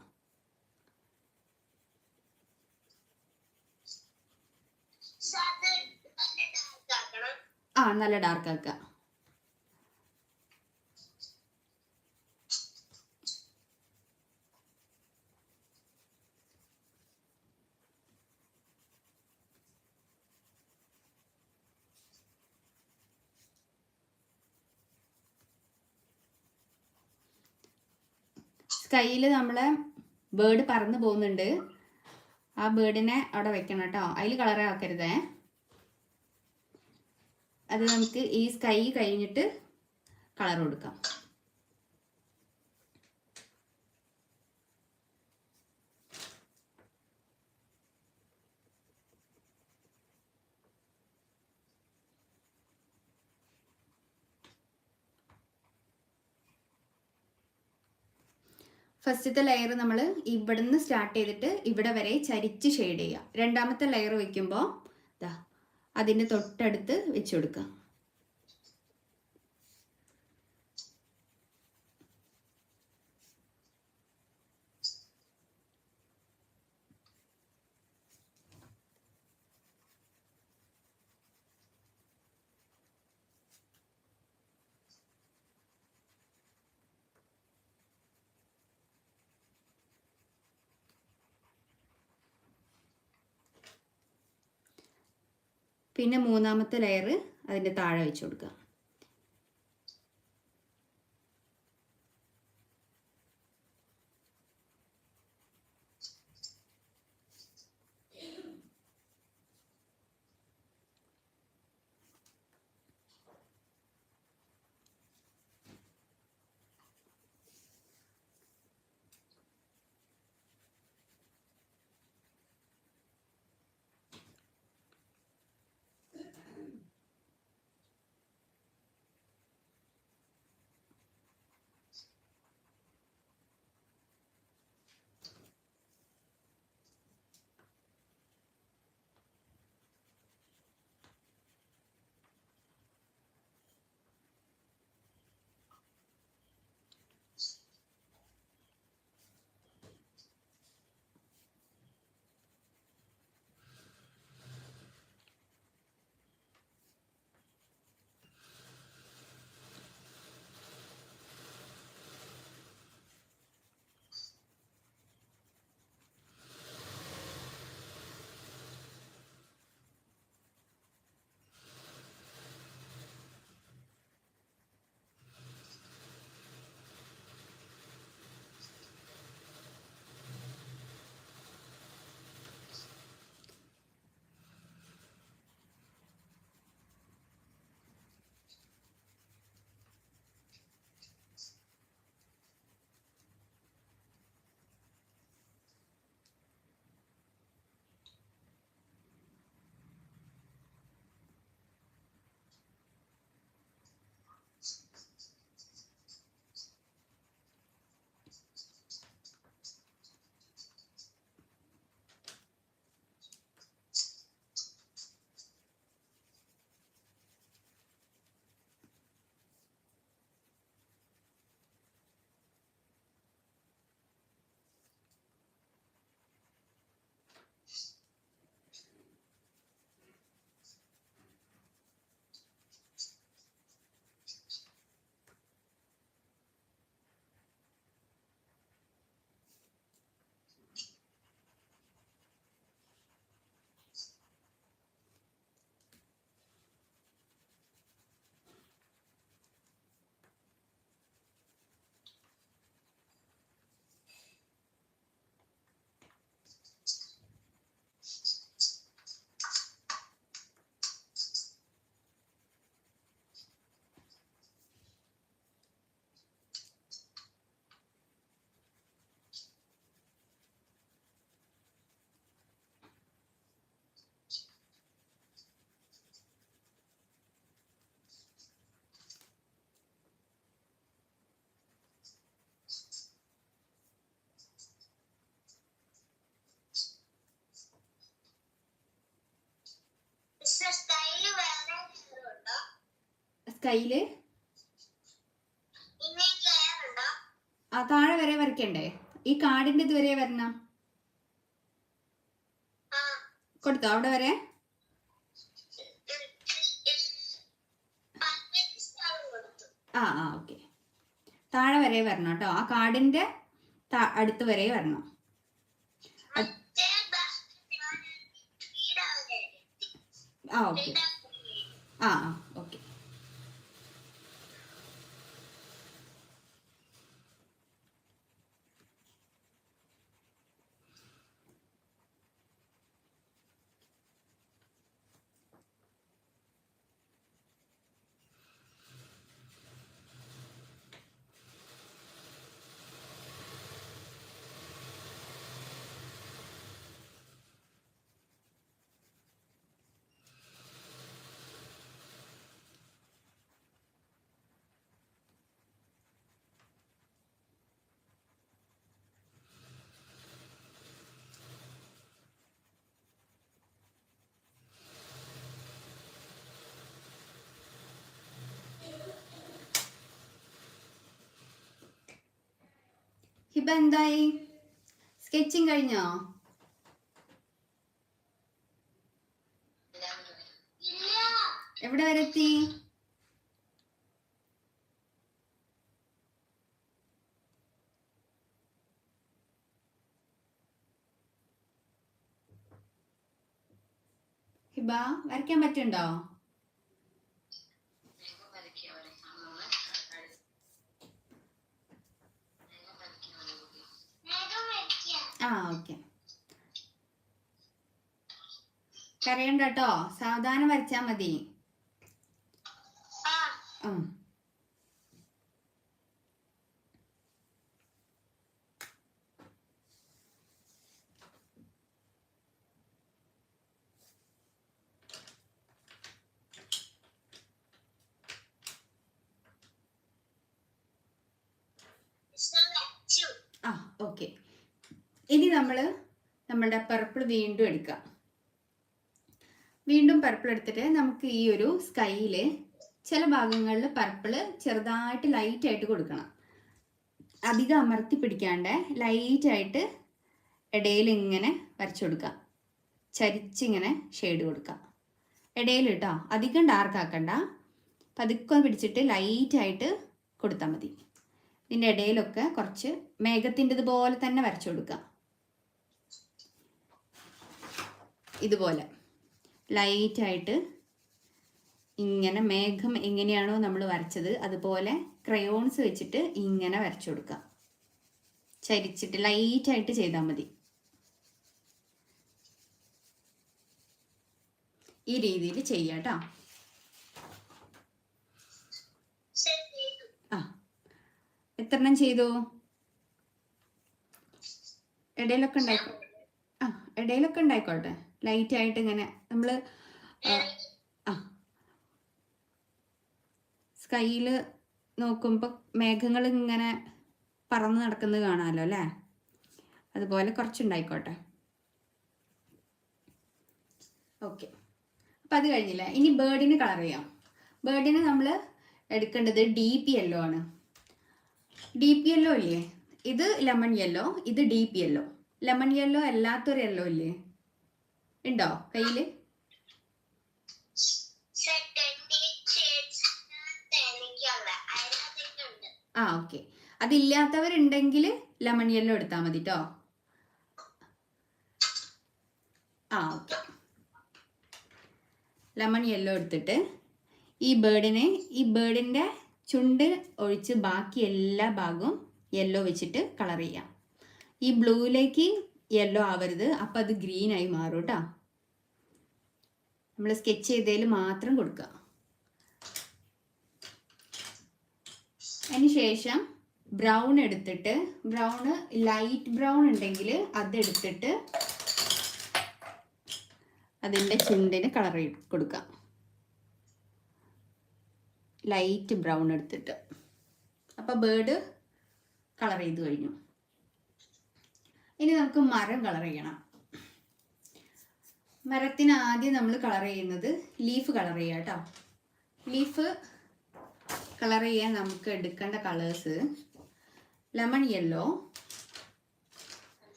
നല്ല ഡാർക്ക് ആക്കുക. സ്കൈയിൽ നമ്മളെ ബേർഡ് പറന്ന് പോകുന്നുണ്ട്. ആ ബേർഡിനെ അവിടെ വെക്കണം കേട്ടോ. അതിൽ കളറേ ആക്കരുതേ. അത് നമുക്ക് ഈ സ്കൈ കഴിഞ്ഞിട്ട് കളർ കൊടുക്കാം. ഫസ്റ്റത്തെ ലെയർ നമ്മൾ ഇവിടുന്ന് സ്റ്റാർട്ട് ചെയ്തിട്ട് ഇവിടെ വരെ ചരിച്ച് ഷെയ്ഡ് ചെയ്യുക. രണ്ടാമത്തെ ലെയർ വെക്കുമ്പോൾ അതിൻ്റെ തൊട്ടടുത്ത് വെച്ച് കൊടുക്കുക. പിന്നെ മൂന്നാമത്തെ ലെയർ അതിൻ്റെ താഴെ വെച്ച് കൊടുക്കുക. സ്കൈയില് ആ താഴെ വരെ വരയ്ക്കണ്ടേ? ഈ കാടിന്റെ ഇതുവരെ വരണം. കൊടുത്തോ അവിടെ വരെ? ആ ആ ഓക്കെ. താഴെ വരെ വരണം കേട്ടോ. ആ കാടിന്റെ അടുത്ത് വരെ വരണം. ആ ഓക്കെ. ആ ആ ഓക്കെ. ഹിബ എന്തായി? സ്കെച്ചിങ് കഴിഞ്ഞോ? എവിടെ വരെ എത്തി? ഹിബ വരയ്ക്കാൻ പറ്റുണ്ടോ? ആ ഓക്കെ. കരയണ്ട കേട്ടോ, സാവധാനം വരച്ചാ മതി. ആ ഓക്കെ. ഇനി നമ്മളുടെ പർപ്പിൾ വീണ്ടും എടുക്കാം. വീണ്ടും പർപ്പിൾ എടുത്തിട്ട് നമുക്ക് ഈ ഒരു സ്കൈയില് ചില ഭാഗങ്ങളിൽ പർപ്പിള് ചെറുതായിട്ട് ലൈറ്റായിട്ട് കൊടുക്കണം. അധികം അമർത്തി പിടിക്കാണ്ട് ലൈറ്റായിട്ട് ഇടയിൽ ഇങ്ങനെ വരച്ചു കൊടുക്കാം. ചരിച്ചിങ്ങനെ ഷെയ്ഡ് കൊടുക്കാം ഇടയിൽ കേട്ടോ. അധികം ഡാർക്ക് ആക്കണ്ട, പതുക്കെ പിടിച്ചിട്ട് ലൈറ്റായിട്ട് കൊടുത്താൽ മതി. ഇതിൻ്റെ ഇടയിലൊക്കെ കുറച്ച് മേഘത്തിൻ്റെത് പോലെ തന്നെ വരച്ചു കൊടുക്കാം. ഇതുപോലെ ലൈറ്റായിട്ട് ഇങ്ങനെ മേഘം എങ്ങനെയാണോ നമ്മൾ വരച്ചത് അതുപോലെ ക്രയോൺസ് വെച്ചിട്ട് ഇങ്ങനെ വരച്ചു കൊടുക്കാം. ചരിച്ചിട്ട് ലൈറ്റായിട്ട് ചെയ്താൽ മതി. ഈ രീതിയിൽ ചെയ്യാം കേട്ടോ. ആ എത്രണ്ണം ചെയ്തു? ഇടയിലൊക്കെ ഉണ്ടായിക്കോട്ടെ. ആ ഇടയിലൊക്കെ ഉണ്ടായിക്കോട്ടെ. ലൈറ്റായിട്ട് ഇങ്ങനെ നമ്മൾ സ്കൈയിൽ നോക്കുമ്പോൾ മേഘങ്ങൾ ഇങ്ങനെ പറന്ന് നടക്കുന്നത് കാണാമല്ലോ അല്ലേ? അതുപോലെ കുറച്ചുണ്ടായിക്കോട്ടെ. ഓക്കെ. അപ്പം അത് കഴിഞ്ഞില്ല. ഇനി ബേർഡിന് കളർ ചെയ്യാം. ബേർഡിന് നമ്മൾ എടുക്കേണ്ടത് ഡീപ്പ് യെല്ലോ ആണ്. ഡീപ്പ് യെല്ലോ ഇല്ലേ? ഇത് ലെമൺ യെല്ലോ, ഇത് ഡീപ്പ് യെല്ലോ. ലെമൺ യെല്ലോ അല്ലാത്തൊരു യെല്ലോ ഇല്ലേ, ഉണ്ടോ കയ്യിൽ? ആ ഓക്കെ. അതില്ലാത്തവരുണ്ടെങ്കിൽ ലെമൺ യെല്ലോ എടുത്താൽ മതി കേട്ടോ. ആ ഓക്കെ. ലെമൺ യെല്ലോ എടുത്തിട്ട് ഈ ബേർഡിൻ്റെ ചുണ്ട് ഒഴിച്ച് ബാക്കി എല്ലാ ഭാഗവും യെല്ലോ വെച്ചിട്ട് കളർ ചെയ്യാം. ഈ ബ്ലൂയിലേക്ക് യെല്ലോ ആവരുത്, അപ്പം അത് ഗ്രീനായി മാറും കേട്ടോ. നമ്മൾ സ്കെച്ച് ചെയ്തതിൽ മാത്രം കൊടുക്കുക. അതിന് ശേഷം ബ്രൗൺ എടുത്തിട്ട്, ലൈറ്റ് ബ്രൗൺ ഉണ്ടെങ്കിൽ അതെടുത്തിട്ട് അതിൻ്റെ ചുണ്ടിന് കളർ കൊടുക്കാം. ലൈറ്റ് ബ്രൗൺ എടുത്തിട്ട്. അപ്പോൾ ബേർഡ് കളർ ചെയ്ത് കഴിഞ്ഞു. ഇനി നമുക്ക് മരം കളർ ചെയ്യണം. മരത്തിന് ആദ്യം നമ്മൾ കളർ ചെയ്യുന്നത് ലീഫ് കളർ ചെയ്യാം കേട്ടോ. ലീഫ് കളർ ചെയ്യാൻ നമുക്ക് എടുക്കേണ്ട colours lemon yellow,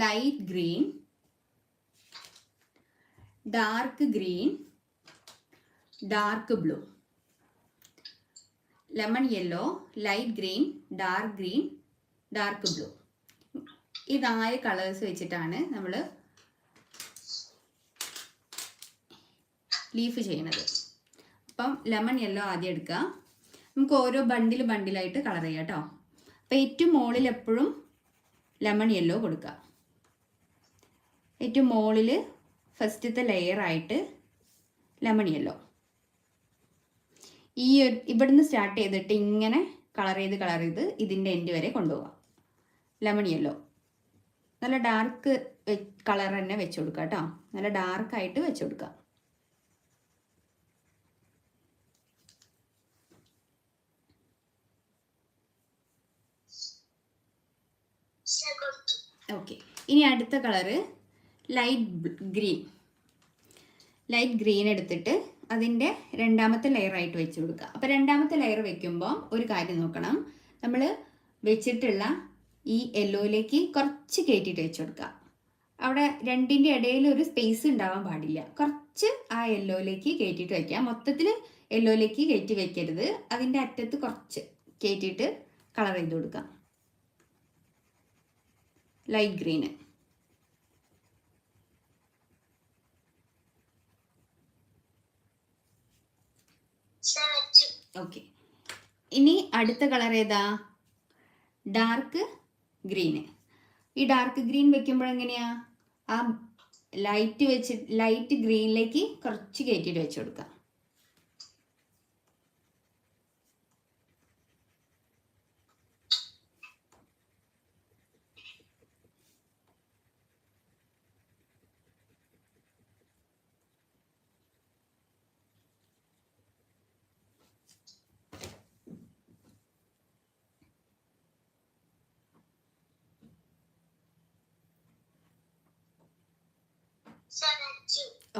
light green, dark green, dark blue. Lemon yellow, light green, dark blue. ഈ 4 കളേഴ്സ് വെച്ചിട്ടാണ് നമ്മൾ ലീഫ് ചെയ്യണത്. അപ്പം ലെമൺ യെല്ലോ ആദ്യം എടുക്കുക. നമുക്ക് ഓരോ ബണ്ടിലായിട്ട് കളർ ചെയ്യാം കേട്ടോ. അപ്പം ഏറ്റവും മുകളിൽ എപ്പോഴും ലെമൺ യെല്ലോ കൊടുക്കുക. ഏറ്റവും മുകളിൽ ഫസ്റ്റത്തെ ലെയറായിട്ട് ലെമൺ യെല്ലോ. ഇവിടുന്ന് സ്റ്റാർട്ട് ചെയ്തിട്ട് ഇങ്ങനെ കളർ ചെയ്ത് ഇതിൻ്റെ എൻഡ് വരെ കൊണ്ടുപോകാം. ലെമൺ യെല്ലോ നല്ല ഡാർക്ക് കളർ തന്നെ വെച്ച് കൊടുക്കുക കേട്ടോ. നല്ല ഡാർക്കായിട്ട് വെച്ച് കൊടുക്കുക. ഓക്കെ, ഇനി അടുത്ത കളറ് ലൈറ്റ് ഗ്രീൻ എടുത്തിട്ട് അതിൻ്റെ രണ്ടാമത്തെ ലെയറായിട്ട് വെച്ച് കൊടുക്കുക. അപ്പോൾ രണ്ടാമത്തെ ലെയർ വെക്കുമ്പോൾ ഒരു കാര്യം നോക്കണം, നമ്മൾ വെച്ചിട്ടുള്ള ഈ യെല്ലോയിലേക്ക് കുറച്ച് കയറ്റിയിട്ട് വെച്ച് കൊടുക്കുക. അവിടെ രണ്ടിൻ്റെ ഇടയിൽ ഒരു സ്പേസ് ഉണ്ടാവാൻ പാടില്ല. കുറച്ച് ആ യെല്ലോയിലേക്ക് കയറ്റിയിട്ട് വയ്ക്കുക. മൊത്തത്തിൽ യെല്ലോയിലേക്ക് കയറ്റി വെക്കരുത്. അതിൻ്റെ അറ്റത്ത് കുറച്ച് കയറ്റിയിട്ട് കളർ ചെയ്ത് കൊടുക്കുക. Light green. ഓക്കെ, ഇനി അടുത്ത കളർ ഏതാ? Dark green. ഈ ഡാർക്ക് ഗ്രീൻ വെക്കുമ്പോൾ എങ്ങനെയാ? ആ ലൈറ്റ് ഗ്രീനിലേക്ക് കുറച്ച് കയറ്റിയിട്ട് വെച്ച് കൊടുക്കുക.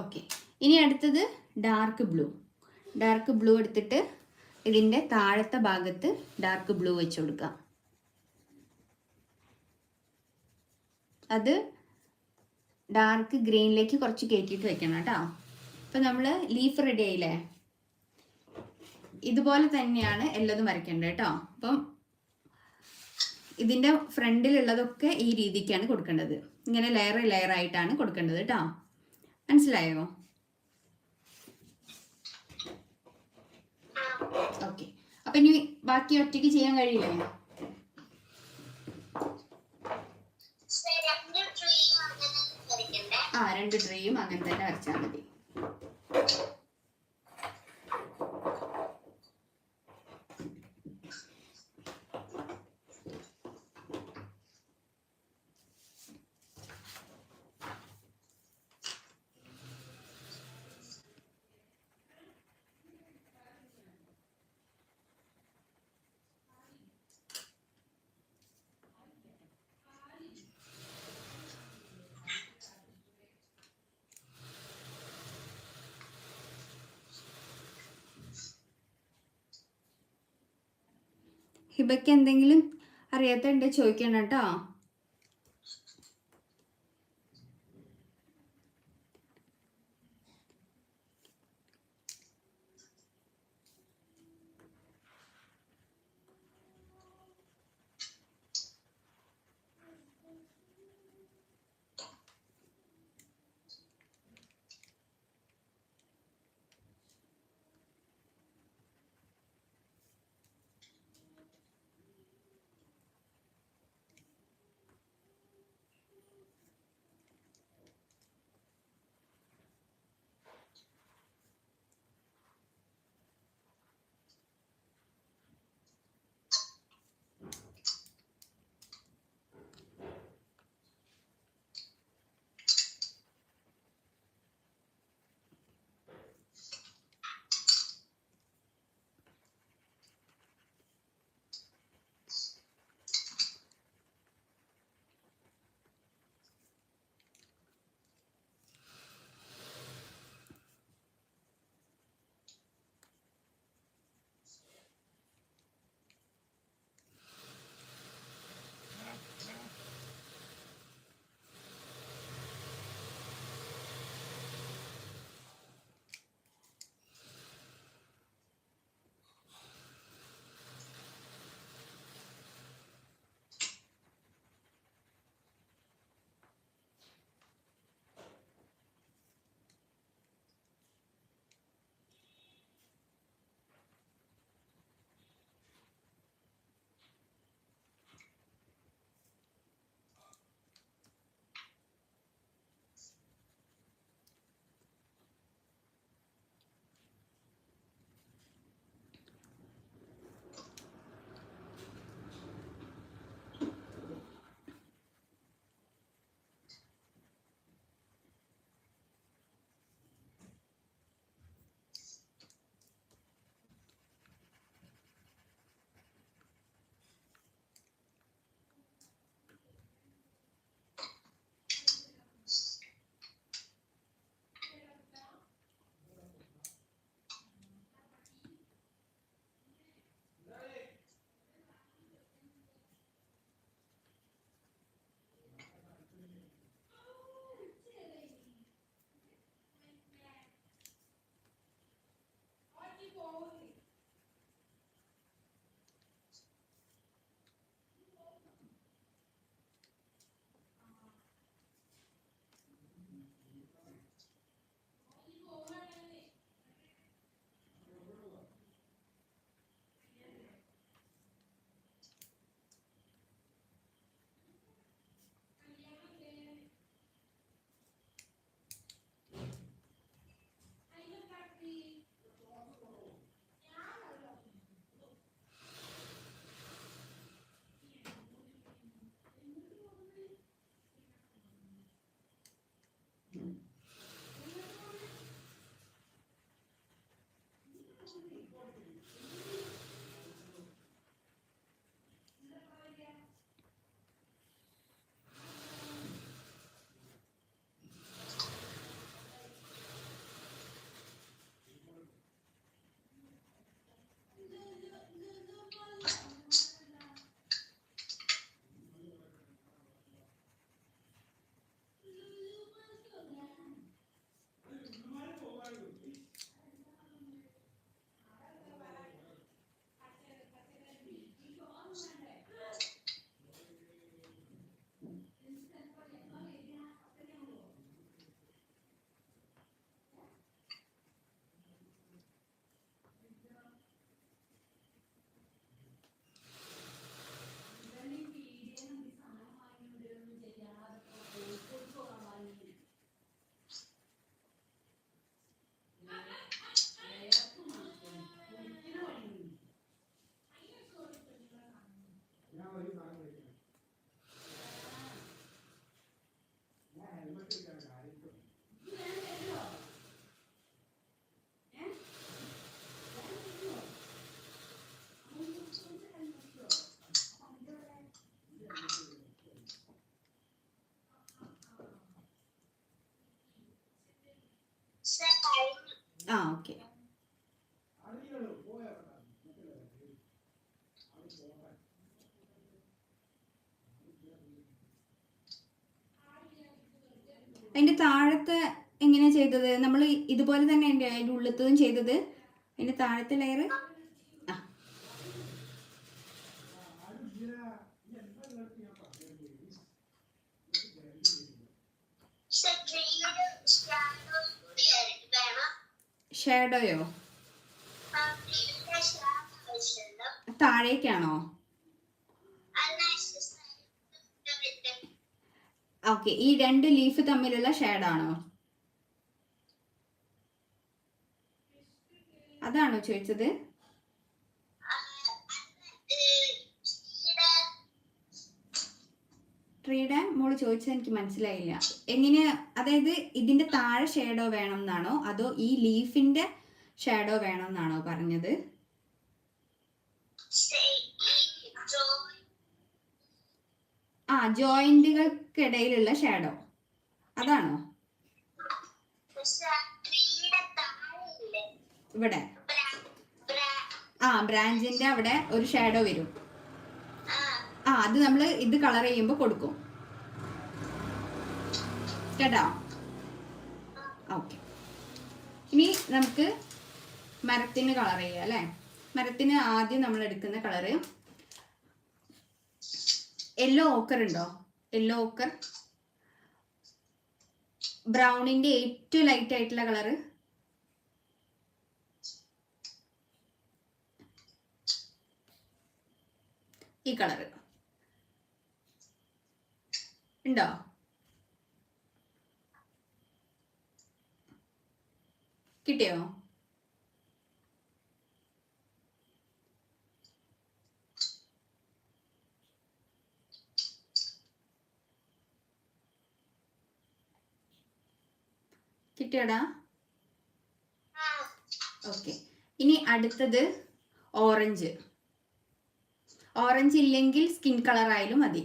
ഓക്കെ, ഇനി അടുത്തത് ഡാർക്ക് ബ്ലൂ എടുത്തിട്ട് ഇതിൻ്റെ താഴത്തെ ഭാഗത്ത് ഡാർക്ക് ബ്ലൂ വെച്ച് കൊടുക്കാം. അത് ഡാർക്ക് ഗ്രീനിലേക്ക് കുറച്ച് കയറ്റിയിട്ട് വെക്കണം കേട്ടോ. അപ്പം നമ്മൾ ലീഫ് റെഡി ആയില്ലേ? ഇതുപോലെ തന്നെയാണ് എല്ലാതും വരയ്ക്കേണ്ടത് കേട്ടോ. അപ്പം ഇതിൻ്റെ ഫ്രണ്ടിലുള്ളതൊക്കെ ഈ രീതിക്കാണ് കൊടുക്കേണ്ടത്. ഇങ്ങനെ ലെയർ ആയിട്ടാണ് കൊടുക്കേണ്ടത് കേട്ടോ. മനസ്സിലായോ? ഓക്കെ, അപ്പം ഇനി ബാക്കി ഒറ്റയ്ക്ക് ചെയ്യാൻ കഴിയില്ലേ? ആ, 2 ട്രീയും അങ്ങനെ തന്നെ വരച്ചാൽ മതി. ഹിബയ്ക്ക് എന്തെങ്കിലും അറിയാത്തതുണ്ട് ചോദിക്കണം കേട്ടോ. ആ ഓക്കെ. അതിന്റെ താഴത്തെ എങ്ങനെയാ ചെയ്തത്? നമ്മൾ ഇതുപോലെ തന്നെ അതിന്റെ ഉള്ളത്തതും ചെയ്തത്? അതിന്റെ താഴത്തെ ലെയർ. ആ ഷാഡോയോ? താഴേക്കാണോ? ഓക്കെ, ഈ രണ്ട് ലീഫ് തമ്മിലുള്ള ഷേഡാണോ? അതാണോ ചോദിച്ചത്? ട്രീയുടെ മോള് ചോദിച്ചത് എനിക്ക് മനസ്സിലായില്ല. എങ്ങനെയാ, അതായത് ഇതിന്റെ താഴെ ഷേഡോ വേണം എന്നാണോ അതോ ഈ ലീഫിന്റെ ഷേഡോ വേണം എന്നാണോ പറഞ്ഞത്? ആ, ജോയിന്റുകൾക്കിടയിലുള്ള ഷാഡോ അതാണോ? ഇവിടെ ആ ബ്രാഞ്ചിന്റെ അവിടെ ഒരു ഷാഡോ വരും. ആ, അത് നമ്മൾ ഇത് കളർ ചെയ്യുമ്പോൾ കൊടുക്കും കേട്ടോ. ഓക്കെ, ഇനി നമുക്ക് മരത്തിന് കളർ ചെയ്യാം അല്ലേ? മരത്തിന് ആദ്യം നമ്മൾ എടുക്കുന്ന കളറ് യെല്ലോ ഓക്കർ ഉണ്ടോ? യെല്ലോ ഓക്കർ, ബ്രൗണിന്റെ ഏറ്റവും ലൈറ്റ് ആയിട്ടുള്ള കളറ്. ഈ കളറ് ഉണ്ടോ? കിട്ടിയോ? കിട്ടിയോടാ? ഓക്കെ, ഇനി അടുത്തത് ഓറഞ്ച്. ഓറഞ്ച് ഇല്ലെങ്കിൽ സ്കിൻ കളർ ആയാലും മതി.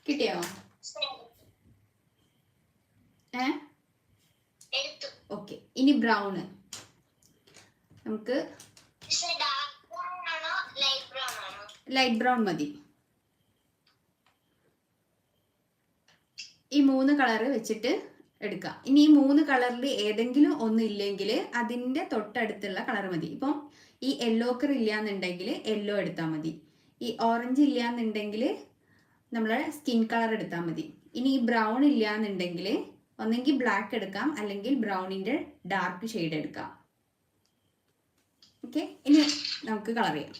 കിട്ടിയോ? ഓക്കെ, ഇനി ബ്രൗണ്. നമുക്ക് ലൈറ്റ് ബ്രൗൺ മതി. ഈ 3 കളറ് വെച്ചിട്ട് എടുക്കാം. ഇനി ഈ 3 കളറിൽ ഏതെങ്കിലും ഒന്നും ഇല്ലെങ്കിൽ അതിൻ്റെ തൊട്ടടുത്തുള്ള കളർ മതി. ഇപ്പം ഈ യെല്ലോ ഓക്കർ ഇല്ലാന്നുണ്ടെങ്കിൽ യെല്ലോ എടുത്താൽ മതി. ഈ ഓറഞ്ച് ഇല്ലാന്നുണ്ടെങ്കിൽ നമ്മളെ സ്കിൻ കളർ എടുത്താൽ മതി. ഇനി ഈ ബ്രൗൺ ഇല്ലാന്നുണ്ടെങ്കിൽ ഒന്നെങ്കിൽ ബ്ലാക്ക് എടുക്കാം, അല്ലെങ്കിൽ ബ്രൗണിൻ്റെ ഡാർക്ക് ഷെയ്ഡ് എടുക്കാം. ഓക്കെ, ഇനി നമുക്ക് കളർ ചെയ്യാം.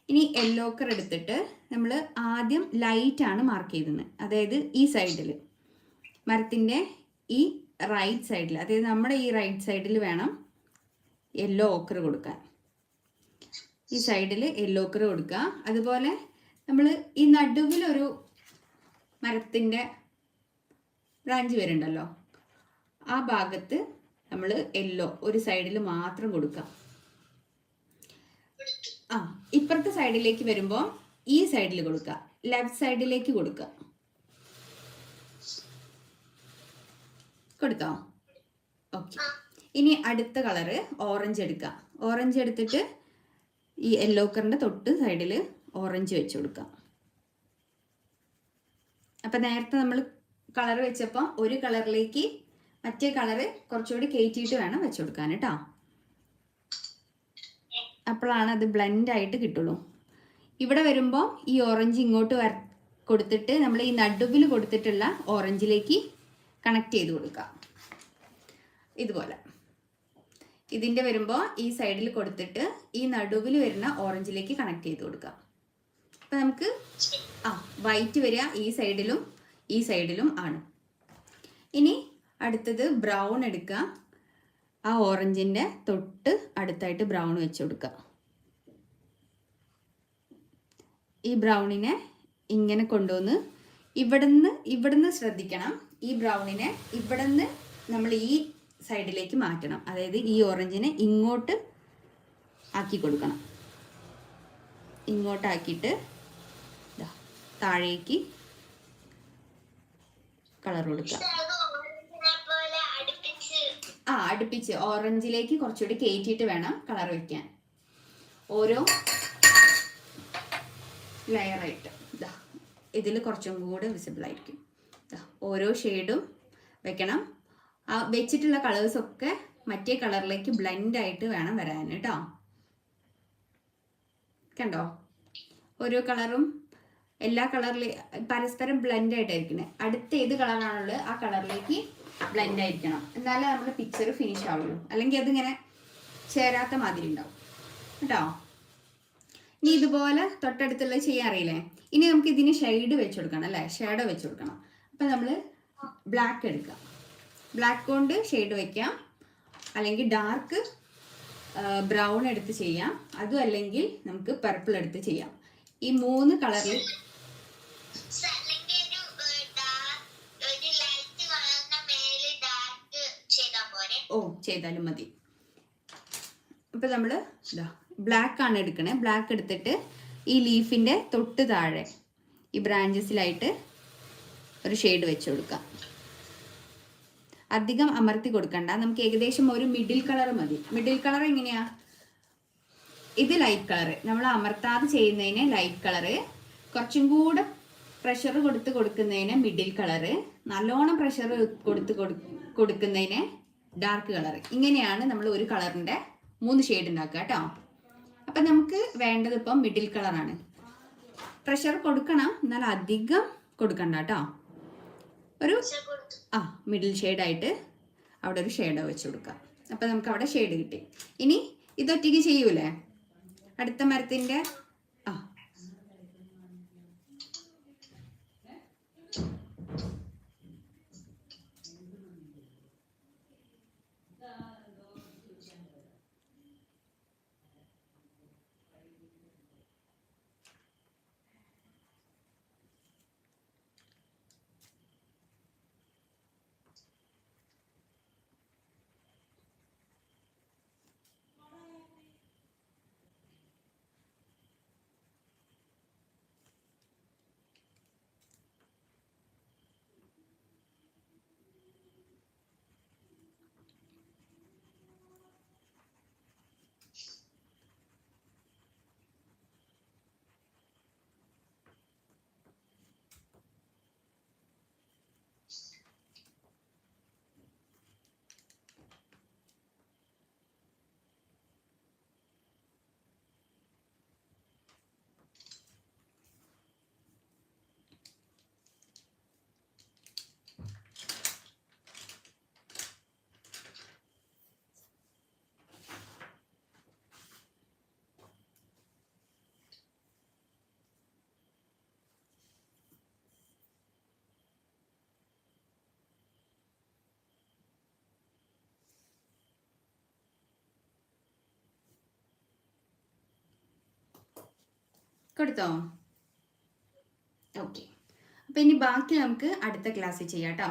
ഇനി യെല്ലോ ഓക്കർ എടുത്തിട്ട് നമ്മൾ ആദ്യം ലൈറ്റാണ് മാർക്ക് ചെയ്തത്. അതായത് ഈ സൈഡിൽ, മരത്തിൻ്റെ ഈ റൈറ്റ് സൈഡിൽ, അതായത് നമ്മുടെ ഈ റൈറ്റ് സൈഡിൽ വേണം യെല്ലോ ഓക്കർ കൊടുക്കാൻ. ഈ സൈഡിൽ യെല്ലോ ഓക്കർ കൊടുക്കുക. അതുപോലെ നമ്മൾ ഈ നടുവിലൊരു മരത്തിൻ്റെ ബ്രാഞ്ച് വരുന്നുണ്ടല്ലോ, ആ ഭാഗത്ത് നമ്മൾ യെല്ലോ ഒരു സൈഡിൽ മാത്രം കൊടുക്കാം. ആ, ഇപ്പുറത്തെ സൈഡിലേക്ക് വരുമ്പോൾ ഈ സൈഡിൽ കൊടുക്കുക, ലെഫ്റ്റ് സൈഡിലേക്ക് കൊടുക്കുക. കൊടുത്തോ? ഓക്കെ, ഇനി അടുത്ത കളറ് ഓറഞ്ച് എടുക്കുക. ഓറഞ്ച് എടുത്തിട്ട് ഈ യെല്ലോ ഓക്കറിൻ്റെ തൊട്ട് സൈഡിൽ ഓറഞ്ച് വെച്ച് കൊടുക്കുക. അപ്പം നേരത്തെ നമ്മൾ കളർ വെച്ചപ്പോൾ ഒരു കളറിലേക്ക് മറ്റേ കളറ് കുറച്ചുകൂടി കയറ്റിയിട്ട് വേണം വെച്ച് കൊടുക്കാൻ കേട്ടോ. അപ്പോഴാണ് അത് ബ്ലെൻഡ് ആയിട്ട് കിട്ടുള്ളൂ. ഇവിടെ വരുമ്പോൾ ഈ ഓറഞ്ച് ഇങ്ങോട്ട് കൊടുത്തിട്ട് നമ്മൾ ഈ നടുവിൽ കൊടുത്തിട്ടുള്ള ഓറഞ്ചിലേക്ക് കണക്ട് ചെയ്ത് കൊടുക്കുക. ഇതുപോലെ ഇതിൻ്റെ വരുമ്പോൾ ഈ സൈഡിൽ കൊടുത്തിട്ട് ഈ നടുവിൽ വരുന്ന ഓറഞ്ചിലേക്ക് കണക്ട് ചെയ്ത് കൊടുക്കുക. അപ്പം നമുക്ക് വൈറ്റ് വരിക ഈ സൈഡിലും ഈ സൈഡിലും ആണ്. ഇനി അടുത്തത് ബ്രൗൺ എടുക്കുക. ആ ഓറഞ്ചിൻ്റെ തൊട്ട് അടുത്തായിട്ട് ബ്രൗൺ വെച്ച് കൊടുക്കുക. ഈ ബ്രൗണിനെ ഇങ്ങനെ കൊണ്ടുവന്ന് ഇവിടുന്ന് ശ്രദ്ധിക്കണം. ഈ ബ്രൗണിനെ ഇവിടുന്ന് നമ്മൾ ഈ സൈഡിലേക്ക് മാറ്റണം. അതായത് ഈ ഓറഞ്ചിനെ ഇങ്ങോട്ട് ആക്കി കൊടുക്കണം. ഇങ്ങോട്ടാക്കിയിട്ട് താഴേക്ക് കളർ കൊടുക്കുക. അടുപ്പിച്ച് ഓറഞ്ചിലേക്ക് കുറച്ചുകൂടി കയറ്റിയിട്ട് വേണം കളർ വയ്ക്കാൻ. ഓരോ ലെയറായിട്ട് ഇതാ ഇതിൽ കുറച്ചും കൂടെ വിസിബിൾ ആയിരിക്കും. ഓരോ ഷെയ്ഡും വെക്കണം. ആ വെച്ചിട്ടുള്ള കളേഴ്സൊക്കെ മറ്റേ കളറിലേക്ക് ബ്ലെൻഡ് ആയിട്ട് വേണം വരാൻ കേട്ടോ. കണ്ടോ, ഓരോ കളറും എല്ലാ കളറിൽ പരസ്പരം ബ്ലെൻഡ് ആയിട്ടായിരിക്കണേ. അടുത്ത ഏത് കളറാണുള്ളത് ആ കളറിലേക്ക് ബ്ലെൻഡ് ആയിരിക്കണം, എന്നാലേ നമ്മുടെ പിക്ചർ ഫിനിഷ് ആവുള്ളൂ. അല്ലെങ്കിൽ അതിങ്ങനെ ചേരാത്ത മാതിരി ഉണ്ടാവും കേട്ടോ. ഇനി ഇതുപോലെ തൊട്ടടുത്തുള്ള ചെയ്യാൻ അറിയില്ലേ. ഇനി നമുക്ക് ഇതിന് ഷെയ്ഡ് വെച്ച് കൊടുക്കണം അല്ലേ, ഷേഡോ വെച്ച് കൊടുക്കണം. അപ്പം നമ്മൾ ബ്ലാക്ക് എടുക്കാം. ബ്ലാക്ക് കൊണ്ട് ഷെയ്ഡ് വയ്ക്കാം, അല്ലെങ്കിൽ ഡാർക്ക് ബ്രൗൺ എടുത്ത് ചെയ്യാം, അതും അല്ലെങ്കിൽ നമുക്ക് പർപ്പിൾ എടുത്ത് ചെയ്യാം. ഈ 3 കളറിൽ ചെയ്താലും മതി. അപ്പം നമ്മൾ ബ്ലാക്ക് ആണ് എടുക്കണേ. ബ്ലാക്ക് എടുത്തിട്ട് ഈ ലീഫിൻ്റെ തൊട്ട് താഴെ ഈ ബ്രാഞ്ചസിലായിട്ട് ഒരു ഷെയ്ഡ് വെച്ച് കൊടുക്കാം. അധികം അമർത്തി കൊടുക്കണ്ട, നമുക്ക് ഏകദേശം ഒരു മിഡിൽ കളർ മതി. മിഡിൽ കളർ എങ്ങനെയാ, ഇത് ലൈറ്റ് കളർ, നമ്മൾ അമർത്താതെ ചെയ്യുന്നതിന് ലൈറ്റ് കളറ്, കുറച്ചും കൂടെ പ്രഷർ കൊടുക്കുന്നതിന് മിഡിൽ കളറ്, നല്ലോണം പ്രഷർ കൊടുക്കുന്നതിന് ഡാർക്ക് കളർ. ഇങ്ങനെയാണ് നമ്മൾ ഒരു കളറിൻ്റെ 3 ഷെയ്ഡ് ഉണ്ടാക്കുക കേട്ടോ. അപ്പം നമുക്ക് വേണ്ടത് ഇപ്പം മിഡിൽ കളറാണ്. പ്രഷർ കൊടുക്കണം, എന്നാൽ അധികം കൊടുക്കണ്ട കേട്ടോ. ഒരു മിഡിൽ ഷെയ്ഡായിട്ട് അവിടെ ഒരു ഷെയ്ഡോ വെച്ച് കൊടുക്കാം. അപ്പം നമുക്ക് അവിടെ ഷെയ്ഡ് കിട്ടി. ഇനി ഇതൊറ്റയ്ക്ക് ചെയ്യൂലേ, അടുത്ത മരത്തിൻ്റെ കൊടുത്തോ? ഓക്കെ. അപ്പം ഇനി ബാക്കി നമുക്ക് അടുത്ത ക്ലാസ്സിൽ ചെയ്യാം കേട്ടോ.